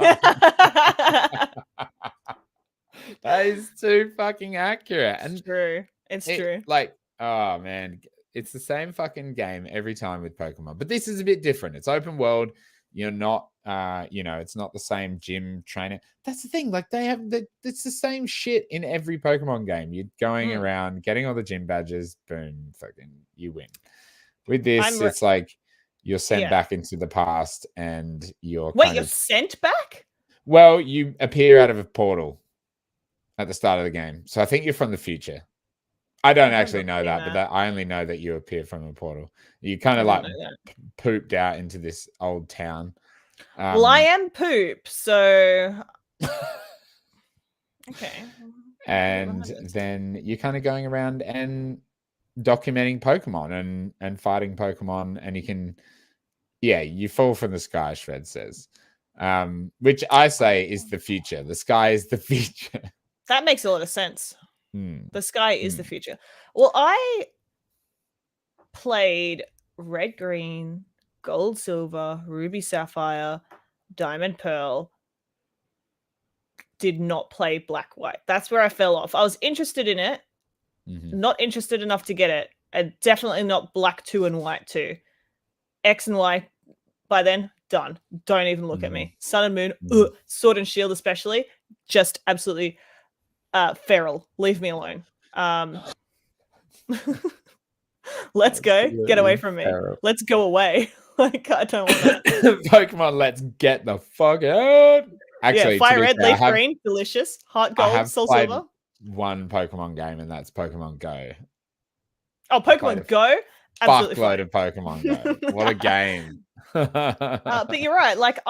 That is too fucking accurate. And true. It's true. Like, oh man, it's the same fucking game every time with Pokemon, but this is a bit different. It's open world. You're not, it's not the same gym trainer. That's the thing. Like it's the same shit in every Pokemon game. You're going around getting all the gym badges. Boom, fucking, you win. With this, it's like you're sent back into the past, and you're sent back. Well, you appear out of a portal at the start of the game, so I think you're from the future. I don't actually know that, but I only know that you appear from a portal. You kind of like pooped out into this old town. Well, I am poop, so okay. And then you're kind of going around and documenting Pokemon and fighting Pokemon, and you can, you fall from the sky, Shred says, which I say is the future. The sky is the future. That makes a lot of sense. The sky is the future. Well, I played Red, Green, Gold, Silver, Ruby, Sapphire, Diamond, Pearl. Did not play Black, White. That's where I fell off. I was interested in it, not interested enough to get it, and definitely not Black 2 and White 2. X and Y, by then, done. Don't even look at me. Sun and Moon, Sword and Shield especially, just absolutely... feral, leave me alone. Let's go. Get away from me. Feral. Let's go away. Like, I don't want that. Pokemon, let's get the fuck out. Actually, Fire Red, Leaf Green, delicious. Heart Gold, Soul Silver. One Pokemon game, and that's Pokemon Go. Oh, Pokemon Go? Absolutely fuckload of Pokemon Go. What a game. But you're right. Like,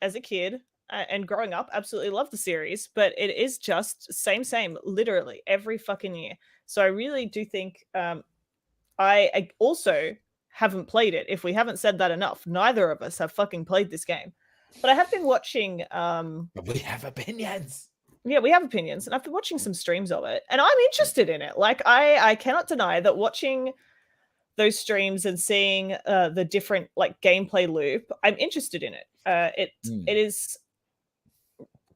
as a kid, and growing up, absolutely love the series, but it is just same, literally every fucking year. So I really do think I also haven't played it. If we haven't said that enough, neither of us have fucking played this game. But I have been watching... But we have opinions. Yeah, we have opinions, and I've been watching some streams of it, and I'm interested in it. Like, I cannot deny that watching those streams and seeing the different like gameplay loop, I'm interested in it. It is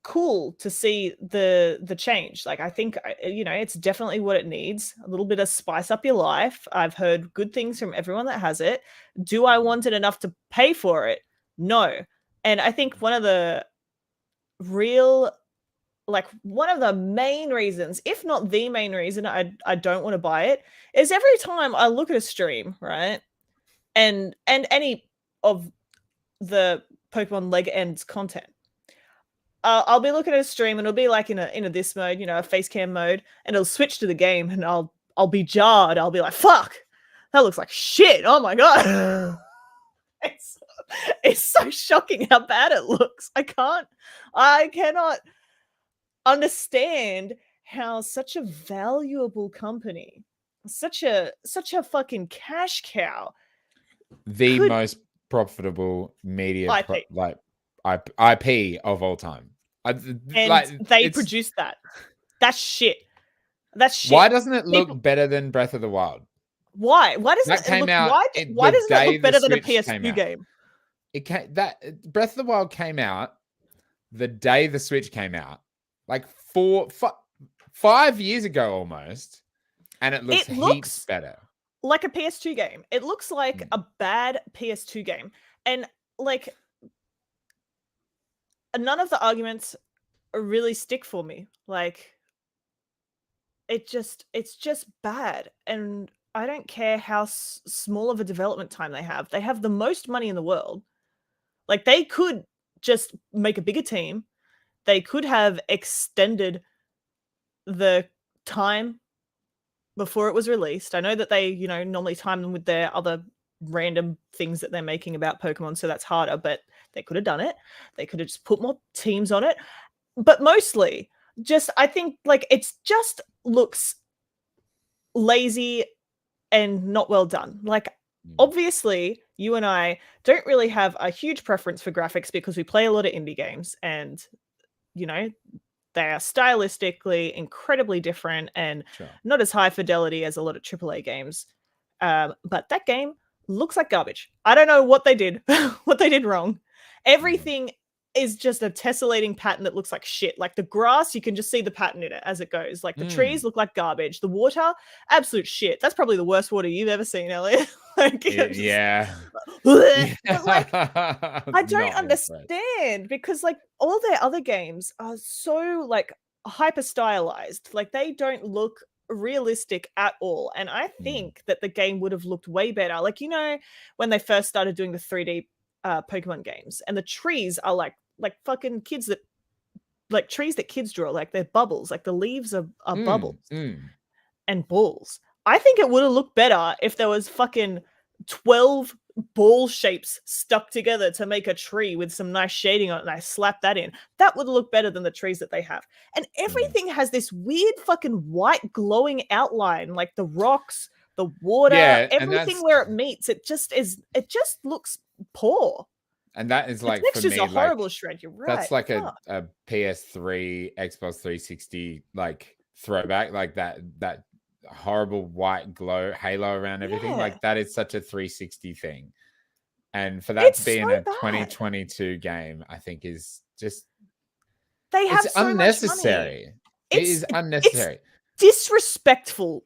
cool to see the change. Like, I think it's definitely what it needs. A little bit of spice up your life. I've heard good things from everyone that has it. Do I want it enough to pay for it? No. And I think one of the main reasons, if not the main reason I don't want to buy it, is every time I look at a stream, right, and any of the Pokemon Leg Ends content, I'll be looking at a stream and it'll be like in a this mode, a face cam mode, and it'll switch to the game and I'll be jarred. I'll be like, fuck, that looks like shit. Oh my god. It's so shocking how bad it looks. I cannot understand how such a valuable company, such a fucking cash cow, most profitable media IP of all time. They produced that. That's shit. That's shit. Why doesn't it look better than Breath of the Wild? Why doesn't it look better than a PS2 game? Breath of the Wild came out the day the Switch came out, like 5 years ago almost, and it looks heaps better. Like a PS2 game. It looks like a bad PS2 game. And like, none of the arguments really stick for me. Like, it's just bad. And I don't care how small of a development time they have. They have the most money in the world. Like, they could just make a bigger team. They could have extended the time before it was released. I know that they, normally time them with their other random things that they're making about Pokemon, so that's harder, but they could have done it. They could have just put more teams on it. But mostly, I think, like, it's just looks lazy and not well done. Like, obviously, you and I don't really have a huge preference for graphics because we play a lot of indie games, and, they are stylistically incredibly different and not as high fidelity as a lot of AAA games. But that game looks like garbage. I don't know what they did, what they did wrong. Everything is just a tessellating pattern that looks like shit. Like the grass, you can just see the pattern in it as it goes. Like the trees look like garbage. The water, absolute shit. That's probably the worst water you've ever seen, Elliot. Like, yeah. But like, I don't understand because like all their other games are so like hyper stylized. Like they don't look realistic at all. And I think that the game would have looked way better. Like, you know, when they first started doing the 3D Pokemon games, and the trees are like fucking kids that like trees that kids draw, like they're bubbles, like the leaves are bubbles and balls. I think it would have looked better if there was fucking 12 ball shapes stuck together to make a tree with some nice shading on it, and I slapped that in. That would look better than the trees that they have. And everything has this weird fucking white glowing outline, like the rocks, the water, everything where it meets. It just looks poor. And that is like, for me, a horrible shred. You're right. That's like a PS3, Xbox 360 like throwback, like that horrible white glow halo around everything. Like that is such a 360 thing. And for that to be in a 2022 game, I think is just it's so unnecessary. It is unnecessary. It's disrespectful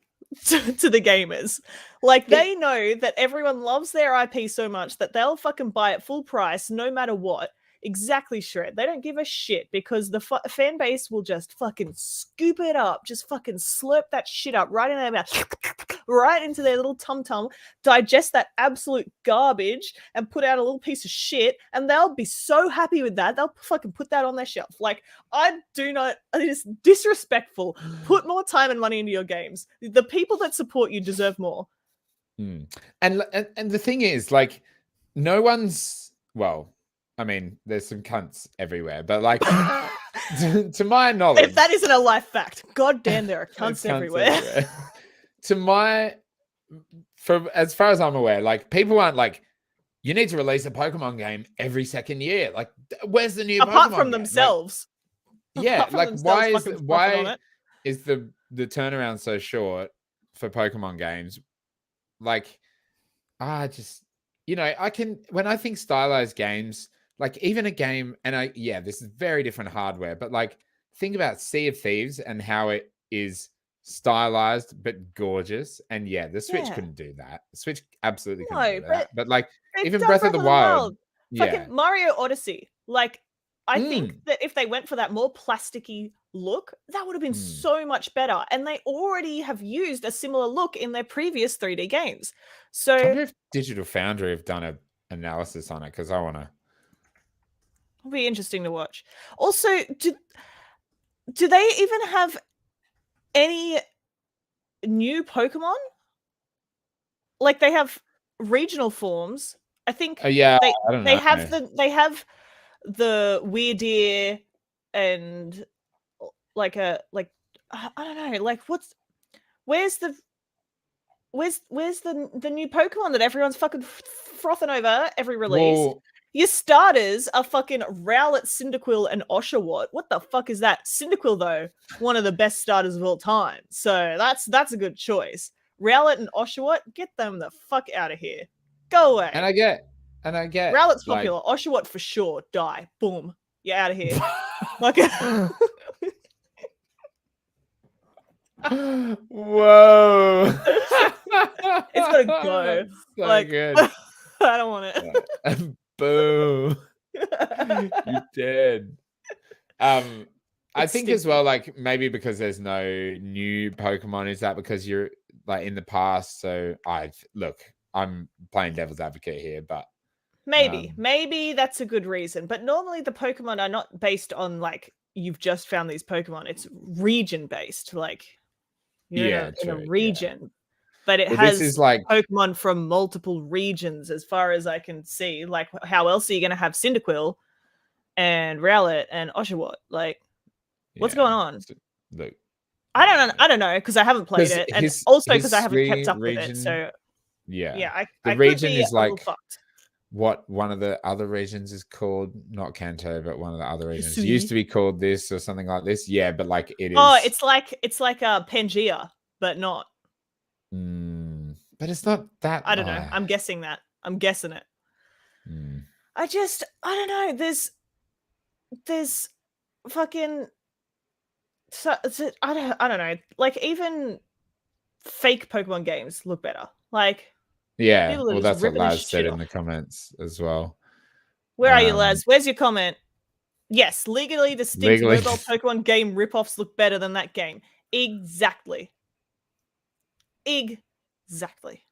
to the gamers. Like they know that everyone loves their IP so much that they'll fucking buy it full price no matter what. Exactly, Shred. They don't give a shit because the fan base will just fucking scoop it up, just fucking slurp that shit up right in their mouth, right into their little tum-tum, digest that absolute garbage and put out a little piece of shit, and they'll be so happy with that. They'll fucking put that on their shelf. Like, it is disrespectful. Put more time and money into your games. The people that support you deserve more. And the thing is, like, no one's, well, I mean, there's some cunts everywhere, but like, to my knowledge, if that isn't a life fact, god damn, there are cunts everywhere. As far as I'm aware, like people aren't like, you need to release a Pokemon game every second year. Like, where's the new apart Pokemon from game? themselves? Like, yeah, like why is the turnaround so short for Pokemon games? Like, just, you know, when I think stylized games, like even a game, and this is very different hardware, but like think about Sea of Thieves and how it is stylized but gorgeous. And the Switch couldn't do that. The Switch absolutely couldn't do that. But like even Breath of the Wild. Fucking Mario Odyssey. Like I think that if they went for that more plasticky look, that would have been so much better. And they already have used a similar look in their previous 3D games. So I wonder if Digital Foundry have done an analysis on it, because I want to. It'll be interesting to watch. Also, do they even have any new Pokemon? Like they have regional forms. I think I don't know. They have the Weirdeer and I don't know, like where's the new Pokemon that everyone's fucking frothing over every release? Well, your starters are fucking Rowlet, Cyndaquil, and Oshawott. What the fuck is that? Cyndaquil, though, one of the best starters of all time. So that's a good choice. Rowlet and Oshawott, get them the fuck out of here. Go away. And I get Rowlet's popular. Oshawott for sure. Die. Boom. You're out of here. Okay. Whoa. It's gotta go. So like, good. I don't want it. Boo. You dead. I think as well, like maybe because there's no new Pokemon, is that because you're like in the past? So I'm playing devil's advocate here, but maybe that's a good reason. But normally the Pokemon are not based on like you've just found these Pokemon. It's region based, like you're in a region. Yeah. But it has this is like Pokemon from multiple regions, as far as I can see. Like, how else are you going to have Cyndaquil and Rowlet and Oshawott? Like, what's going on? Look, I don't know, because I haven't played it, and also because I haven't kept up with it. So the region is like what one of the other regions is called, not Kanto, but one of the other regions used to be called this or something like this. Yeah, but like it is. Oh, it's like a Pangea, but not. But it's not that. I don't know. I'm guessing it. I don't know. there's fucking so I don't know. Like even fake Pokemon games look better. Like Yeah, people are well, just that's what ripping this Laz said shit in off. the comments as well. Where are you, Laz? Where's your comment? Yes, legally distinct mobile Pokemon game ripoffs look better than that game. Exactly. Exactly.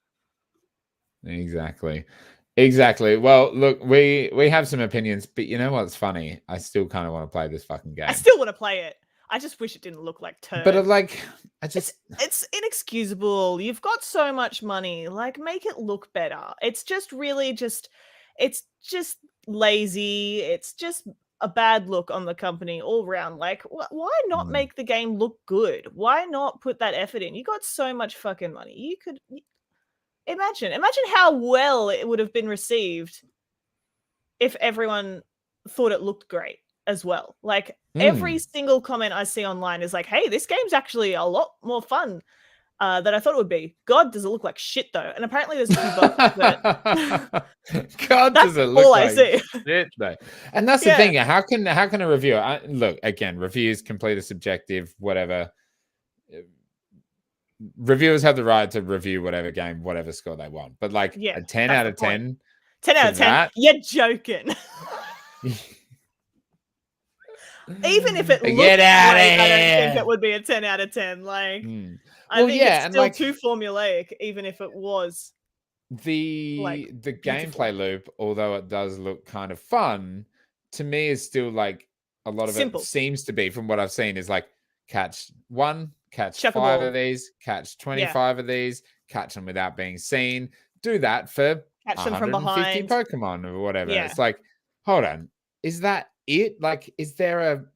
Well, look, we have some opinions, but you know what's funny? I still kind of want to play this fucking game. I still want to play it. I just wish it didn't look like turd. But it's inexcusable. You've got so much money. Like, make it look better. It's just really it's just lazy. It's just a bad look on the company all round. Like, why not make the game look good? Why not put that effort in? You got so much fucking money. You could imagine how well it would have been received if everyone thought it looked great as well. Like every single comment I see online is like, hey, this game's actually a lot more fun than I thought it would be. God, does it look like shit though? And apparently there's a few bugs, but God, does it look all like I see. Shit though? And that's the thing. How can a reviewer look again? Reviews completely subjective, whatever. Reviewers have the right to review whatever game, whatever score they want. But like a 10 out of 10. 10 out of 10. You're joking. Even if it looked great, I don't think it would be a 10 out of 10. Like, I think it's still too formulaic, even if it was. The gameplay loop, although it does look kind of fun, to me is still like a lot of simple. It seems to be, from what I've seen, is like catch 5 of these, catch 25 of these, catch them without being seen. Do that for catch them from behind Pokemon or whatever. It's like, hold on, is that it? Like, is there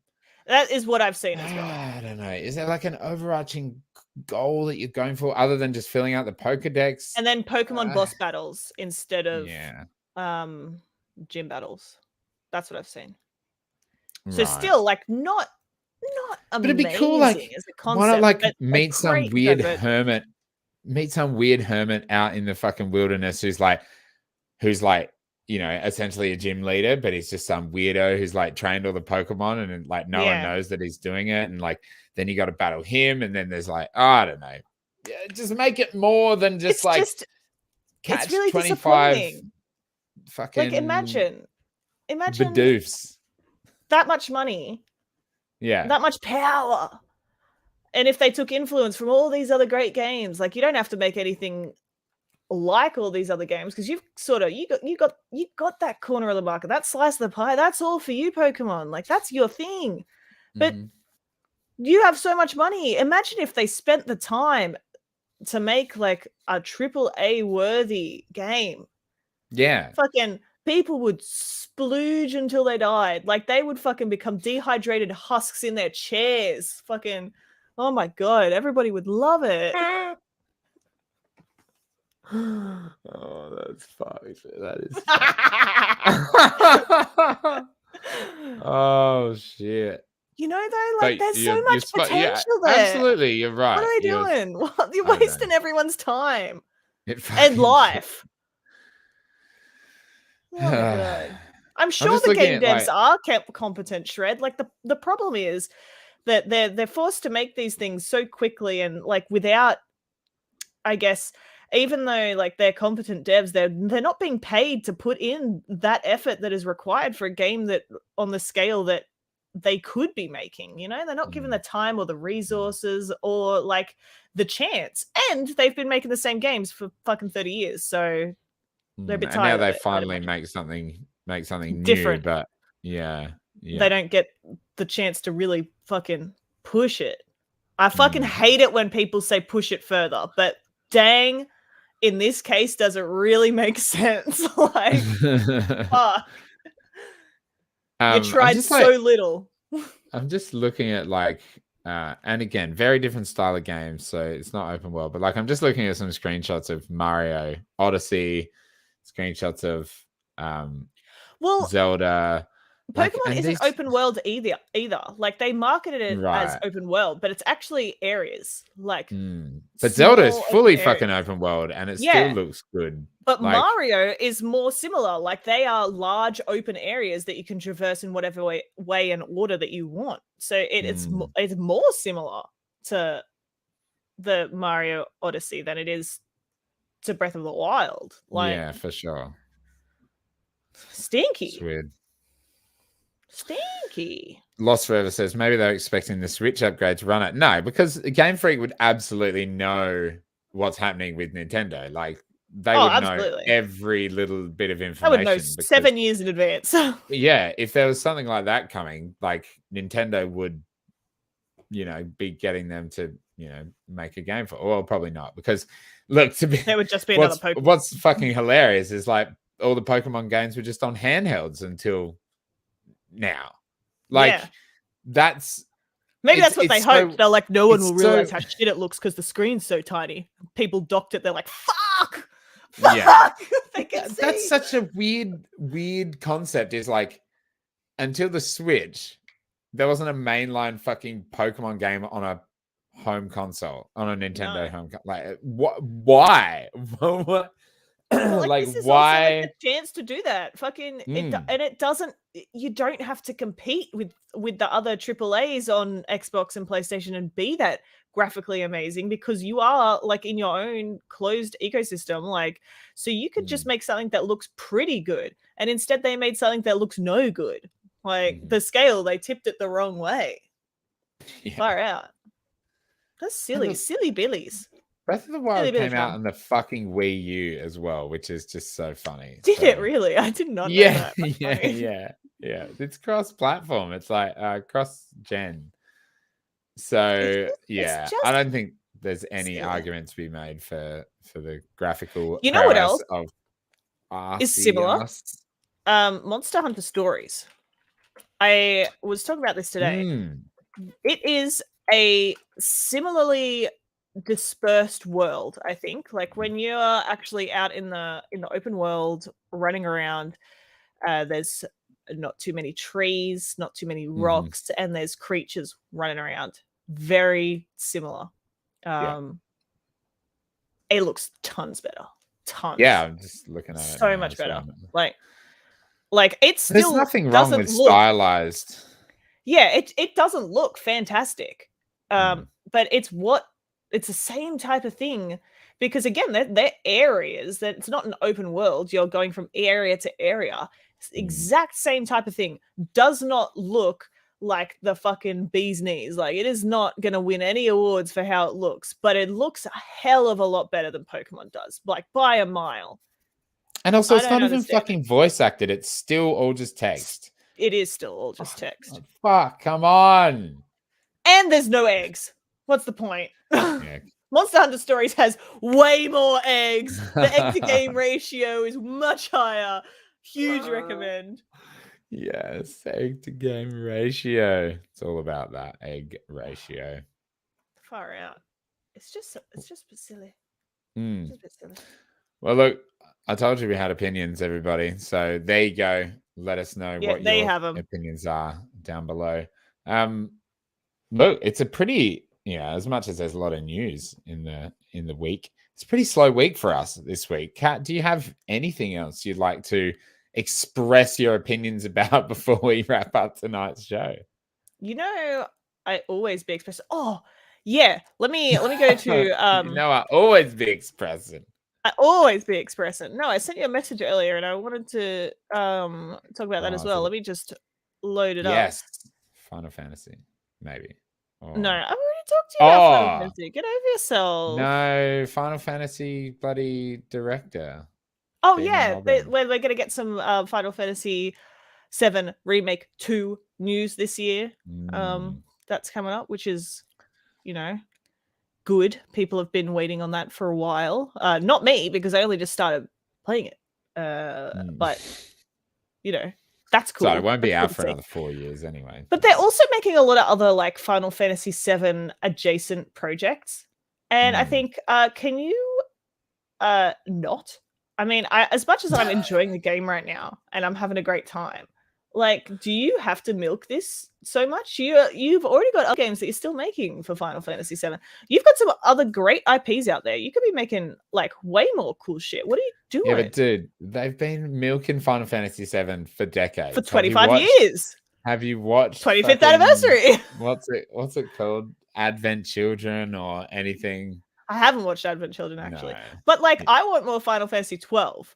that is what I've seen as well. I don't know. Is there like an overarching goal that you're going for other than just filling out the Pokedex? And then Pokemon boss battles instead of gym battles. That's what I've seen. So still like not amazing, but it'd be cool, like, as a concept. Why not like meet some weird hermit out in the fucking wilderness who's like, you know, essentially a gym leader, but he's just some weirdo who's like trained all the Pokemon and like no one knows that he's doing it. And like, then you got to battle him. And then there's like, I don't know. Yeah, just make it more than just catch it's really 25 fucking like imagine Bidoofs. That much money. Yeah. That much power. And if they took influence from all these other great games, like you don't have to make anything like all these other games, because you've sort of you got that corner of the market, that slice of the pie, that's all for you, Pokemon. Like that's your thing. But you have so much money. Imagine if they spent the time to make like a AAA worthy game. Yeah. Fucking people would splooge until they died. Like they would fucking become dehydrated husks in their chairs. Fucking, oh my God, everybody would love it. Oh, that's fucked. That is oh shit. You know though, like there's so much potential there. Absolutely, you're right. What are they doing? You're wasting everyone's time and life. Oh my God. I'm sure the game devs are competent, Shred. Like the problem is that they're forced to make these things so quickly and like without, I guess, even though like they're competent devs, they're not being paid to put in that effort that is required for a game that on the scale that they could be making. You know, they're not given the time or the resources or like the chance. And they've been making the same games for fucking 30 years, so they're a bit tired. And now they finally make something different. New, but they don't get the chance to really fucking push it. I fucking hate it when people say push it further, but dang, in this case, does it really make sense? Like, fuck. You tried so little. I'm just looking at like, and again, very different style of games, so it's not open world, but like I'm just looking at some screenshots of Mario Odyssey, screenshots of Zelda. Pokemon isn't open world either. Like they marketed it as open world, but it's actually areas. Like, but Zelda is fully fucking open world, and it still looks good. But like, Mario is more similar. Like they are large open areas that you can traverse in whatever way and order that you want. So it's more similar to the Mario Odyssey than it is to Breath of the Wild. Like, yeah, for sure. Stinky. It's weird. Stinky. Lost Forever says maybe they're expecting the Switch upgrade to run it. No, because Game Freak would absolutely know what's happening with Nintendo. Like they would know every little bit of information. I would know 7 years in advance. Yeah, if there was something like that coming, like Nintendo would, be getting them to, make a game for. Well, probably not, because look, there would just be another Pokemon. What's fucking hilarious is like all the Pokemon games were just on handhelds until now. Like that's maybe that's what they hoped. They're like, no one will realize how shit it looks because the screen's so tiny. People docked it. They're like, fuck. Yeah, that's such a weird concept. Is like until the Switch, there wasn't a mainline fucking Pokemon game on a home console, on a Nintendo home. Like what? Why? What? Like this is why also like a chance to do that fucking and it doesn't, you don't have to compete with the other AAAs on Xbox and PlayStation and be that graphically amazing, because you are like in your own closed ecosystem. Like, so you could just make something that looks pretty good, and instead they made something that looks no good. Like the scale, they tipped it the wrong way. Far out. That's silly billies. Breath of the Wild came out on the fucking Wii U as well, which is just so funny. Did it really? I did not know that. Yeah. It's cross-platform. It's like cross-gen. So I don't think there's any argument to be made for the graphical. You know what else is similar? Monster Hunter Stories. I was talking about this today. It is a similarly dispersed world, I think. Like when you're actually out in the open world running around, there's not too many trees, not too many rocks, and there's creatures running around. Very similar. It looks tons better. Yeah, I'm just looking at it. So much better. Like it's still, there's nothing wrong with stylized. Yeah, it doesn't look fantastic. But it's the same type of thing, because again, they're areas that it's not an open world. You're going from area to area. It's the exact same type of thing. Does not look like the fucking bee's knees. Like it is not going to win any awards for how it looks, but it looks a hell of a lot better than Pokemon does, like by a mile. And also, it's not even fucking voice acted. It's still all just text. It is still all just text. Oh, fuck, come on. And there's no eggs. What's the point? Monster Hunter Stories has way more eggs. The egg to game ratio is much higher. Huge recommend. Yes, egg to game ratio. It's all about that egg ratio. Far out. It's just silly. Just a bit silly. Well, look, I told you we had opinions, everybody. So there you go. Let us know what your opinions are down below. Look, it's a pretty, as much as there's a lot of news in the week, it's a pretty slow week for us this week. Kat, do you have anything else you'd like to express your opinions about before we wrap up tonight's show? I always be expressing. Oh, yeah. Let me go to I always be expressing. I always be expressing. No, I sent you a message earlier and I wanted to talk about that as well. Let me just load it up. Yes. Final Fantasy, maybe. No, I've already talked to you about Final Fantasy. Get over yourself. No, Final Fantasy bloody director. Oh, yeah. We're going to get some Final Fantasy 7 Remake 2 news this year. That's coming up, which is, good. People have been waiting on that for a while. Not me, because I only just started playing it. But, that's cool. So it won't be out for another 4 years anyway. But they're also making a lot of other like Final Fantasy 7 adjacent projects. And I think, can you not? I mean, as much as I'm enjoying the game right now and I'm having a great time, Like, do you have to milk this so much? You've already got other games that you're still making for Final Fantasy VII. You've got some other great IPs out there. You could be making like way more cool shit. What are you doing? Yeah, but dude, they've been milking Final Fantasy VII for decades. For 25 years. Have you watched 25th anniversary? What's it called? Advent Children or anything? I haven't watched Advent Children actually. No. But like I want more Final Fantasy 12.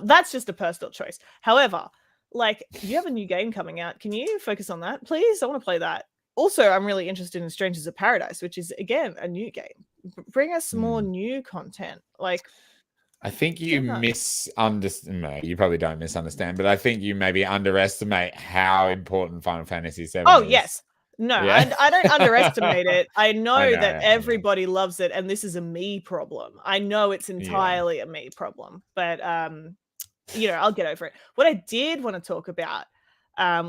That's just a personal choice. However, like you have a new game coming out. Can you focus on that, please? I want to play that. Also, I'm really interested in Strangers of Paradise, which is again a new game. Bring us more new content. Like I think you misunderstand. No, you probably don't misunderstand, but I think you maybe underestimate how important Final Fantasy VII is. Yes. No, yeah. I don't underestimate it. I know that everybody loves it, and this is a me problem. I know it's entirely a me problem, but I'll get over it. What I did want to talk about,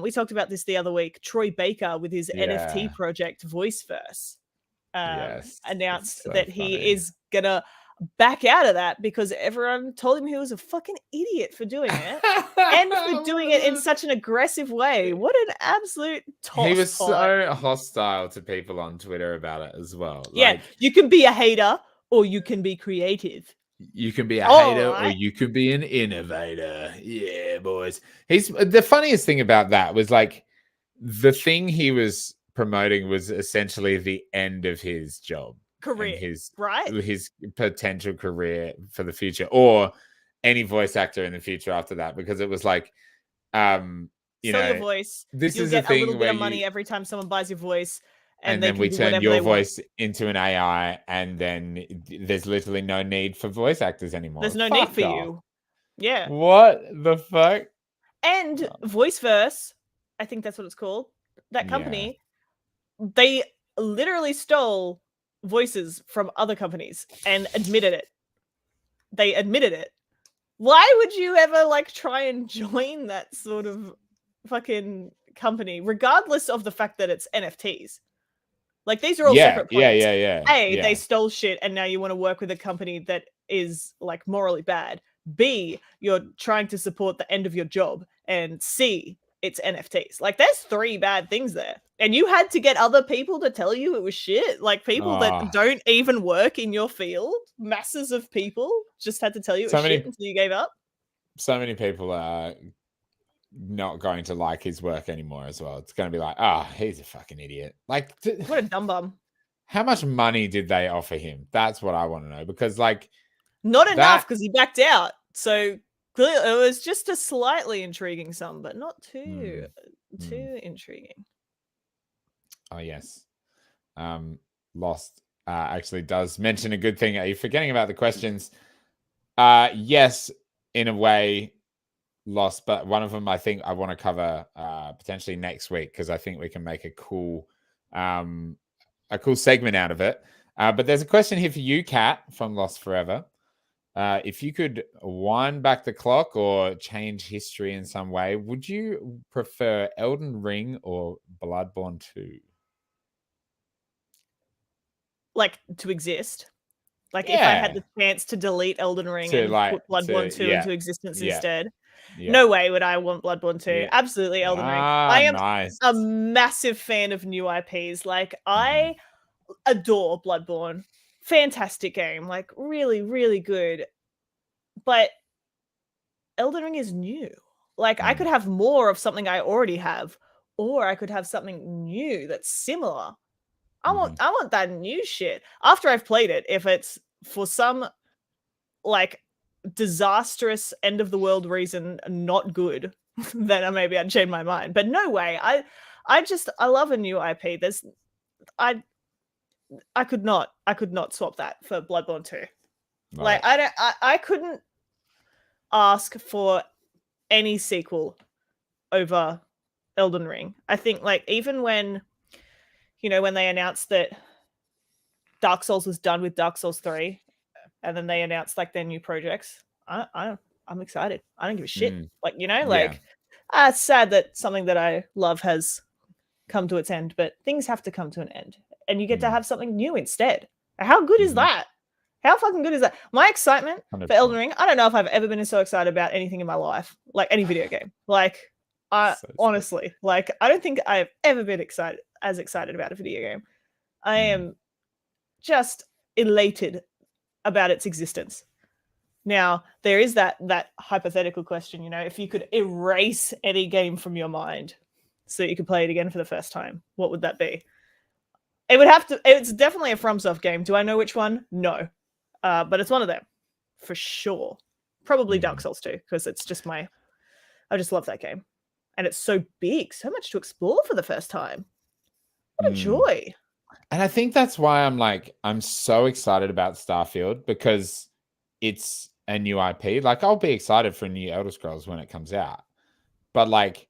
we talked about this the other week. Troy Baker with his NFT project VoiceVerse announced that he is gonna back out of that because everyone told him he was a fucking idiot for doing it and for doing it in such an aggressive way. What an absolute toss. He was so hostile to people on Twitter about it as well. Yeah, you can be a hater or you can be creative. You can be a hater or you could be an innovator. Yeah, boys. The funniest thing about that was like the thing he was promoting was essentially the end of his job. Career, his potential career for the future, or any voice actor in the future after that, because it was like, your voice. You'll get a little bit of money every time someone buys your voice, and then we turn your voice into an AI, and then there's literally no need for voice actors anymore. There's no need for you. Yeah. What the fuck? And VoiceVerse, I think that's what it's called. That company, they literally stole voices from other companies and admitted it. They admitted it. Why would you ever like try and join that sort of fucking company, regardless of the fact that it's NFTs? Like these are all separate points. They stole shit and now you want to work with a company that is like morally bad. B, you're trying to support the end of your job. And C, it's NFTs. Like there's 3 bad things there. And you had to get other people to tell you it was shit. Like people that don't even work in your field, masses of people just had to tell you it was shit until you gave up. So many people are not going to like his work anymore as well. It's going to be like, he's a fucking idiot. Like, what a dumb bum. How much money did they offer him? That's what I want to know. Because like, not enough because he backed out. So clearly it was just a slightly intriguing sum, but not too intriguing. Oh, yes. Lost actually does mention a good thing. Are you forgetting about the questions? Yes, in a way, Lost, but one of them I think I want to cover potentially next week because I think we can make a cool segment out of it. But there's a question here for you, Kat, from Lost Forever. If you could wind back the clock or change history in some way, would you prefer Elden Ring or Bloodborne 2? Like to exist? Like if I had the chance to delete Elden Ring and put Bloodborne 2 into existence instead? Yeah. No way would I want Bloodborne 2. Yeah. Absolutely Elden Ring. I am a massive fan of new IPs. Like I adore Bloodborne. Fantastic game. Like really, really good. But Elden Ring is new. Like I could have more of something I already have, or I could have something new that's similar. I want that new shit. After I've played it, if it's for some like disastrous end of the world reason not good, then maybe I'd change my mind. But no way. I love a new IP. I could not swap that for Bloodborne 2. Right. Like I couldn't ask for any sequel over Elden Ring. I think like even when they announced that Dark Souls was done with Dark Souls 3 and then they announced like their new projects, I'm excited. I don't give a shit. It's sad that something that I love has come to its end, but things have to come to an end and you get to have something new instead. How good is that? How fucking good is that? My excitement 100%. For Elden Ring, I don't know if I've ever been so excited about anything in my life, like any video game. Like Honestly, like, I don't think I've ever been as excited about a video game. I am just elated about its existence. Now, there is that hypothetical question, if you could erase any game from your mind so you could play it again for the first time, what would that be? It's definitely a FromSoft game. Do I know which one? No. But it's one of them, for sure. Probably Dark Souls 2, because it's just I just love that game. And it's so big, so much to explore for the first time. What a joy. And I think that's why I'm so excited about Starfield, because it's a new IP. Like, I'll be excited for a new Elder Scrolls when it comes out. But like,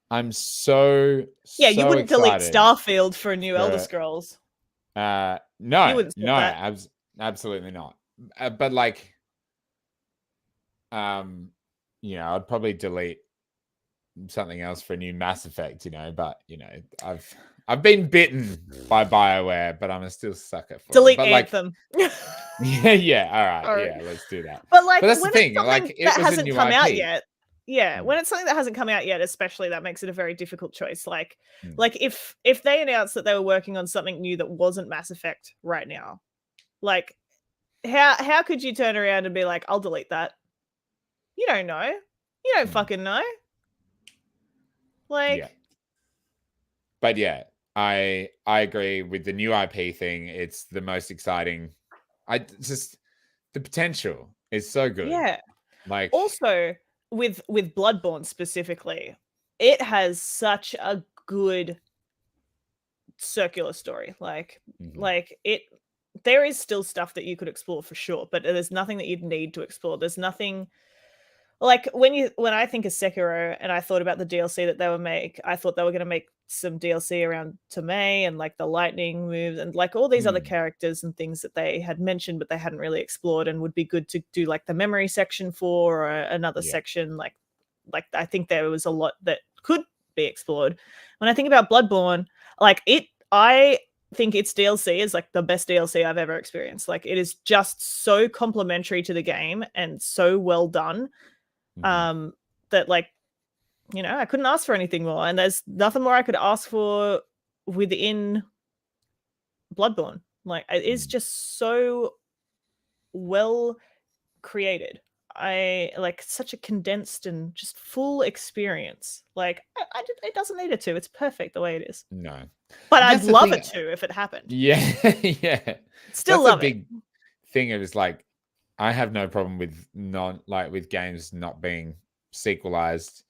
I'm so you wouldn't excited delete Starfield for a new Elder Scrolls. No, absolutely not. But like, I'd probably delete something else for a new Mass Effect, but I've been bitten by BioWare, but I'm a still sucker for delete it. But Anthem. yeah, all right, yeah, let's do that. But like, that's the thing, like, it that was hasn't a new come IP. out yet. Yeah, when it's something that hasn't come out yet, especially, that makes it a very difficult choice. Like if they announced that they were working on something new that wasn't Mass Effect right now, like, how could you turn around and be like, I'll delete that? You don't know. You don't fucking know. Like, yeah. But yeah, I agree with the new IP thing. It's the most exciting. The potential is so good. Yeah. Like, also with Bloodborne specifically, it has such a good circular story. Like there is still stuff that you could explore for sure, but there's nothing that you'd need to explore. There's nothing. Like, when I think of Sekiro and I thought about the DLC that they would make, I thought they were going to make some DLC around Tomei and like the lightning moves and like all these other characters and things that they had mentioned but they hadn't really explored, and would be good to do like the memory section for, or another section. Like I think there was a lot that could be explored. When I think about Bloodborne, I think its DLC is like the best DLC I've ever experienced. Like, it is just so complementary to the game and so well done. That, like, I couldn't ask for anything more, and there's nothing more I could ask for within Bloodborne. Like, it is just so well created. I like such a condensed and just full experience. Like, it doesn't need it to. It's perfect the way it is. No, but I'd love it to if it happened. Yeah, yeah. Still That's love a big thing. It was like, I have no problem with games not being sequelized.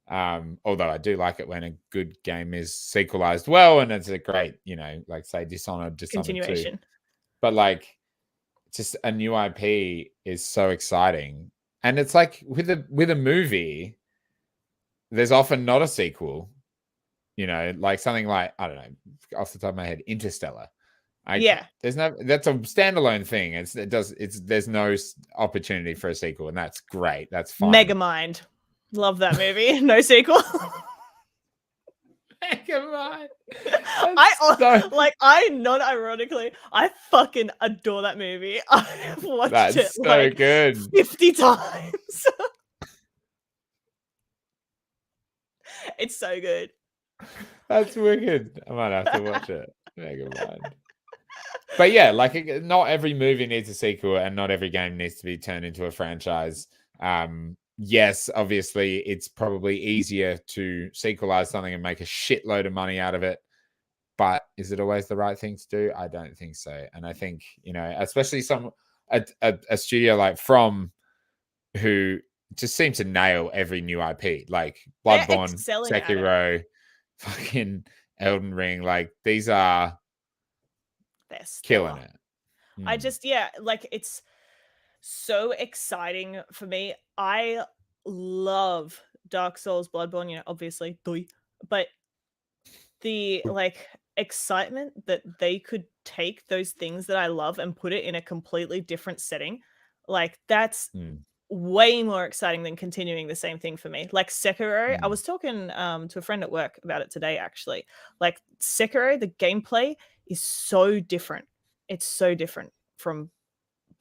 Although I do like it when a good game is sequelized well, and it's a great, like, say, Dishonored continuation. 2. But like, just a new IP is so exciting. And it's like with a movie, there's often not a sequel. Like something like, I don't know, off the top of my head, Interstellar. That's a standalone thing. There's no opportunity for a sequel, and that's great. That's fine. Megamind, love that movie. No sequel. Megamind. I non-ironically, I fucking adore that movie. I've watched it so good 50 times. It's so good. That's wicked. I might have to watch it. Megamind. But yeah, like, not every movie needs a sequel, and not every game needs to be turned into a franchise. Yes, obviously, it's probably easier to sequelize something and make a shitload of money out of it. But is it always the right thing to do? I don't think so. And I think, especially a studio like From, who just seem to nail every new IP, like Bloodborne, Sekiro, fucking Elden Ring. Like, these are killing it. I just, like, it's so exciting for me. I love Dark Souls, Bloodborne, obviously, but the like excitement that they could take those things that I love and put it in a completely different setting, like, that's way more exciting than continuing the same thing for me. Like Sekiro, I was talking to a friend at work about it today, actually. Like, Sekiro, the gameplay is so different. It's so different from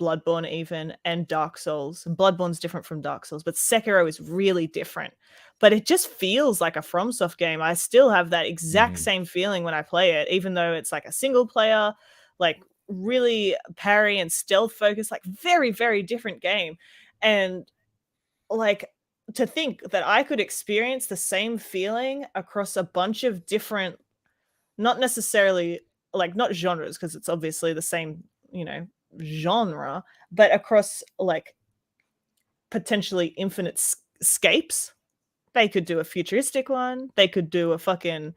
Bloodborne even, and Dark Souls. And Bloodborne's different from Dark Souls, but Sekiro is really different. But it just feels like a FromSoft game. I still have that exact same feeling when I play it, even though it's like a single player, like really parry and stealth focused, like very, very different game. And like to think that I could experience the same feeling across a bunch of different, not necessarily like not genres, because it's obviously the same, you know, genre, but across like potentially infinite scapes. They could do a futuristic one. They could do a fucking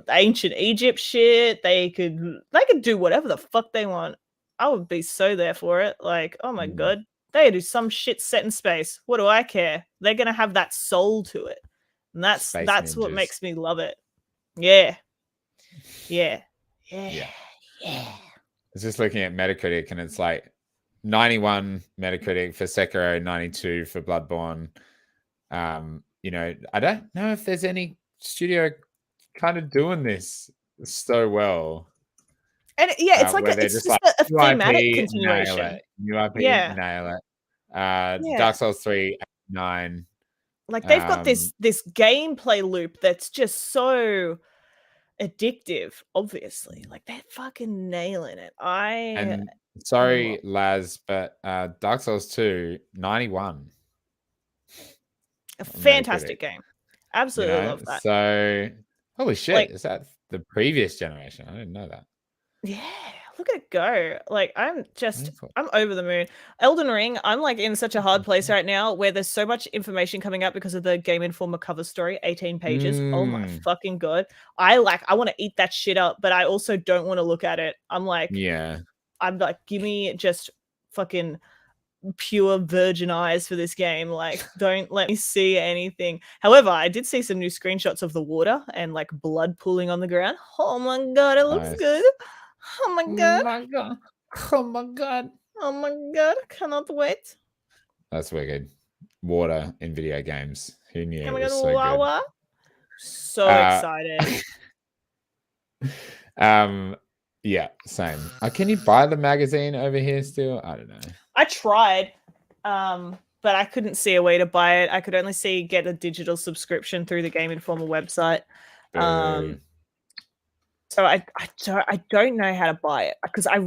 ancient Egypt shit. They could do whatever the fuck they want. I would be so there for it. Like, oh my god, they do some shit set in space. What do I care? They're gonna have that soul to it, and that's what makes me love it. Yeah. I was just looking at Metacritic, and it's like 91 Metacritic for Sekiro, 92 for Bloodborne. You know, I don't know if there's any studio kind of doing this so well. And it's like it's just like a thematic continuation. New IP, nail it. Dark Souls 3, 9. Like they've got this gameplay loop that's just so addictive, obviously. Like they're fucking nailing it. Sorry, Laz, but Dark Souls 2, 91. A fantastic game. Absolutely love that. So, holy shit, like, is that the previous generation? I didn't know that. Yeah, look at it go. Like, I'm over the moon. Elden Ring, I'm like in such a hard place right now where there's so much information coming up because of the Game Informer cover story, 18 pages. Oh my fucking god. I want to eat that shit up, but I also don't want to look at it. I'm like, give me just fucking pure virgin eyes for this game. Like, don't let me see anything. However, I did see some new screenshots of the water and like blood pooling on the ground. Oh my god, it looks good. Oh my god. Oh my god. Oh my god. Oh my god. I cannot wait. That's wicked. Water in video games. Who knew? Oh my god, so good. So excited. Yeah, same. Can you buy the magazine over here still? I don't know. I tried, but I couldn't see a way to buy it. I could only get a digital subscription through the Game Informer website. So I don't know how to buy it because I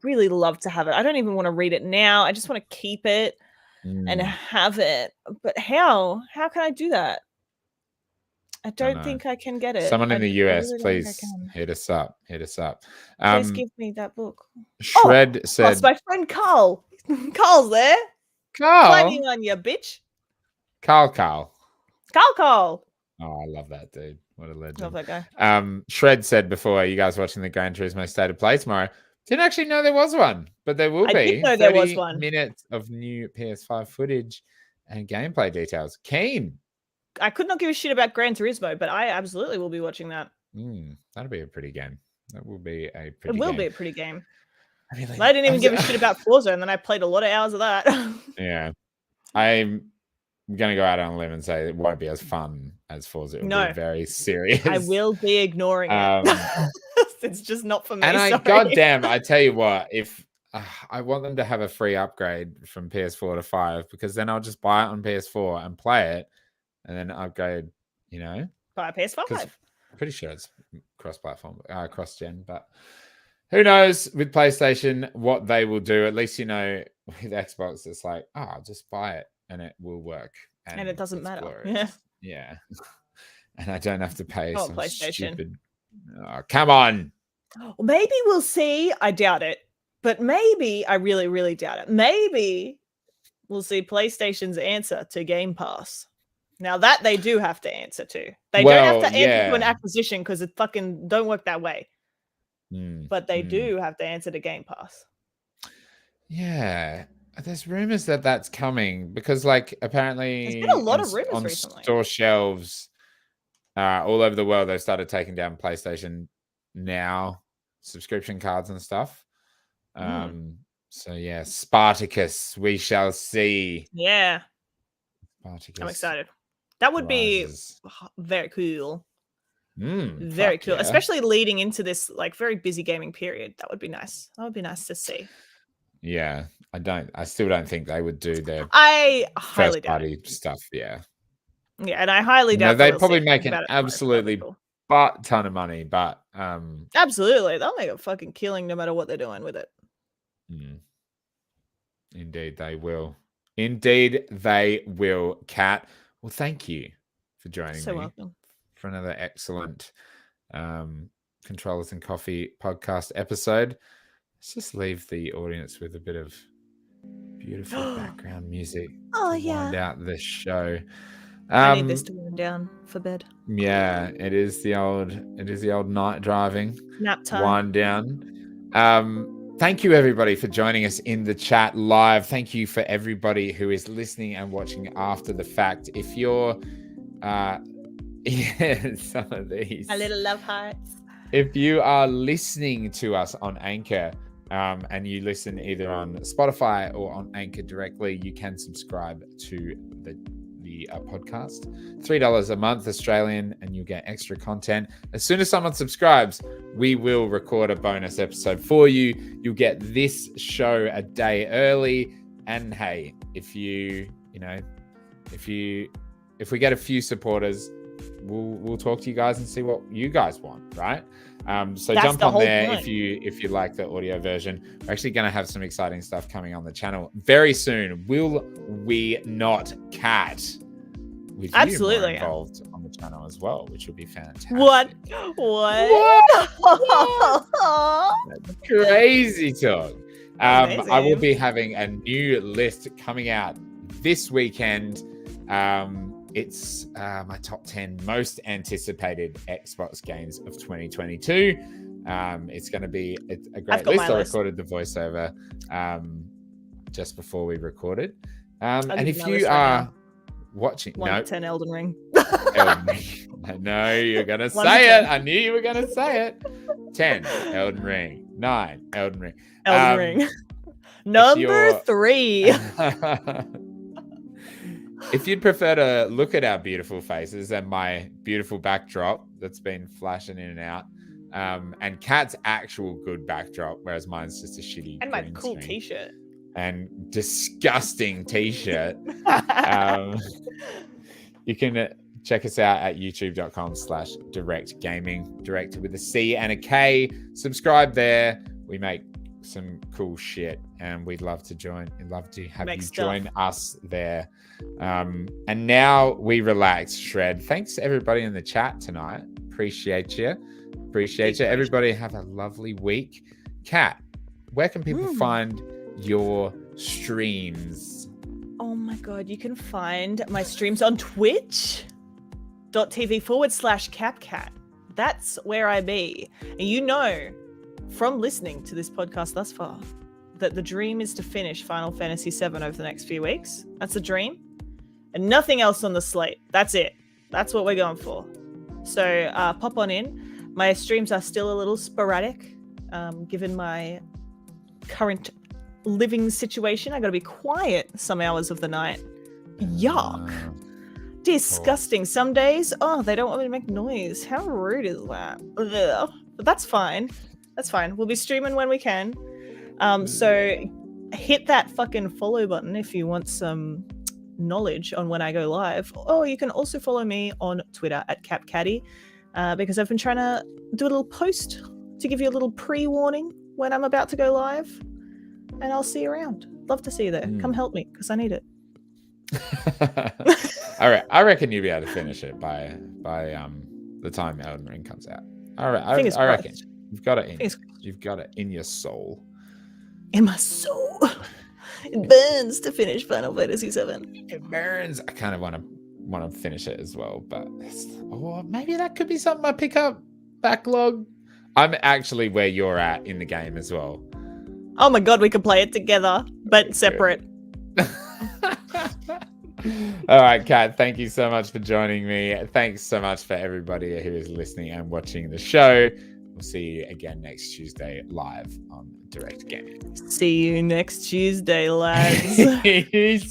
really love to have it. I don't even want to read it now. I just want to keep it and have it. But how can I do that? I don't think I can get it. Someone in the US, please hit us up. Please give me that book. Shred said, it's my friend Carl. Carl's there. Carl, climbing on you, bitch. Carl. Oh, I love that dude. What a legend. Love that guy. Shred said before, you guys watching the Gran Turismo State of Play tomorrow? Didn't actually know there was one, but there will be. I did know there was one. Minutes of new PS5 footage and gameplay details. Keen. I could not give a shit about Gran Turismo, but I absolutely will be watching that. That'll be a pretty game. That will be a pretty game. It will be a pretty game. I didn't even give a shit about Forza, and then I played a lot of hours of that. Yeah. I'm going to go out on a limb and say it won't be as fun as Forza. It will be very serious. I will be ignoring it. It's just not for me. And goddamn, I tell you what, if I want them to have a free upgrade from PS4 to 5, because then I'll just buy it on PS4 and play it, and then upgrade, buy a PS5. I'm pretty sure it's cross-platform, cross-gen, but who knows with PlayStation what they will do. At least, with Xbox, it's like, I'll just buy it and it will work. And it doesn't matter. Glorious. Yeah. And I don't have to pay some PlayStation. Stupid... Oh, come on. Well, maybe we'll see. I doubt it. But maybe, I really, really doubt it. Maybe we'll see PlayStation's answer to Game Pass. Now that they do have to answer to. They don't have to answer to an acquisition because it fucking don't work that way. But they do have to answer to Game Pass. Yeah. There's rumors that that's coming because, apparently there's been a lot of rumors on recently. Store shelves all over the world, they've started taking down PlayStation Now subscription cards and stuff. So, yeah, Spartacus, we shall see. Yeah. Spartacus. I'm excited. That would be very cool. Very cool. Yeah. Especially leading into this very busy gaming period. That would be nice. That would be nice to see. Yeah, I still don't think they would do their I highly first doubt party it. stuff. Yeah. Yeah, and I highly No, doubt that they'd we'll probably see make anything an about it. absolutely butt ton of money, but absolutely, they'll make a fucking killing no matter what they're doing with it. Indeed, they will. Indeed, they will. Kat, well, thank you for joining me. Welcome. For another excellent Controllers and Coffee podcast episode. Let's just leave the audience with a bit of beautiful background music to wind out this show. I need this to wind down for bed. Yeah, it is the old night driving nap time. Wind down. Thank you everybody for joining us in the chat live. Thank you for everybody who is listening and watching after the fact. If you're some of these. My little love hearts. If you are listening to us on Anchor, and you listen either on Spotify or on Anchor directly, you can subscribe to the podcast. $3 a month Australian, and you'll get extra content. As soon as someone subscribes, we will record a bonus episode for you. You'll get this show a day early. And hey, if we get a few supporters, we'll talk to you guys and see what you guys want, right? So that's jump on there if you like the audio version. We're actually going to have some exciting stuff coming on the channel very soon. Will we not, Kat? With absolutely you more involved on the channel as well, which would be fantastic. What? That's crazy talk. I will be having a new list coming out this weekend. It's my top 10 most anticipated Xbox games of 2022. It's going to be a great list. I recorded the voiceover just before we recorded. And if you are watching, 1 to 10 Elden Ring. Elden Ring. I know you're going to say it. I knew you were going to say it. 10 Elden Ring. 9 Elden Ring. Elden Ring. Number 3. If you'd prefer to look at our beautiful faces and my beautiful backdrop that's been flashing in and out, and Kat's actual good backdrop, whereas mine's just a shitty and my cool t-shirt and disgusting t-shirt, you can check us out at youtube.com/Direckt Gaming, Direct with a C and a K. Subscribe there. We make some cool shit, and we'd love to have you join us there. And now we relax. Shred. Thanks to everybody in the chat tonight. Appreciate you. Everybody have a lovely week. Kat, where can people find your streams? Oh my god, you can find my streams on twitch.tv/CapCat. That's where I be. And from listening to this podcast thus far, that the dream is to finish Final Fantasy VII over the next few weeks. That's a dream. And nothing else on the slate. That's it. That's what we're going for. So pop on in. My streams are still a little sporadic, given my current living situation. I got to be quiet some hours of the night. Yuck. Disgusting. Some days, they don't want me to make noise. How rude is that? Ugh. But that's fine. That's fine. We'll be streaming when we can. So hit that fucking follow button if you want some knowledge on when I go live. Or you can also follow me on Twitter at CapCatty, because I've been trying to do a little post to give you a little pre-warning when I'm about to go live. And I'll see you around. Love to see you there. Come help me, because I need it. All right. I reckon you'll be able to finish it by the time Elden Ring comes out. All right. I reckon. You've got it in your soul. In my soul. It burns to finish Final Fantasy VII. It burns. I kind of want to finish it as well, but maybe that could be something I pick up. Backlog. I'm actually where you're at in the game as well. Oh my god, we could play it together, but separate. All right, Kat, thank you so much for joining me. Thanks so much for everybody who is listening and watching the show. We'll see you again next Tuesday live on Direckt Gaming. See you next Tuesday, lads. Peace.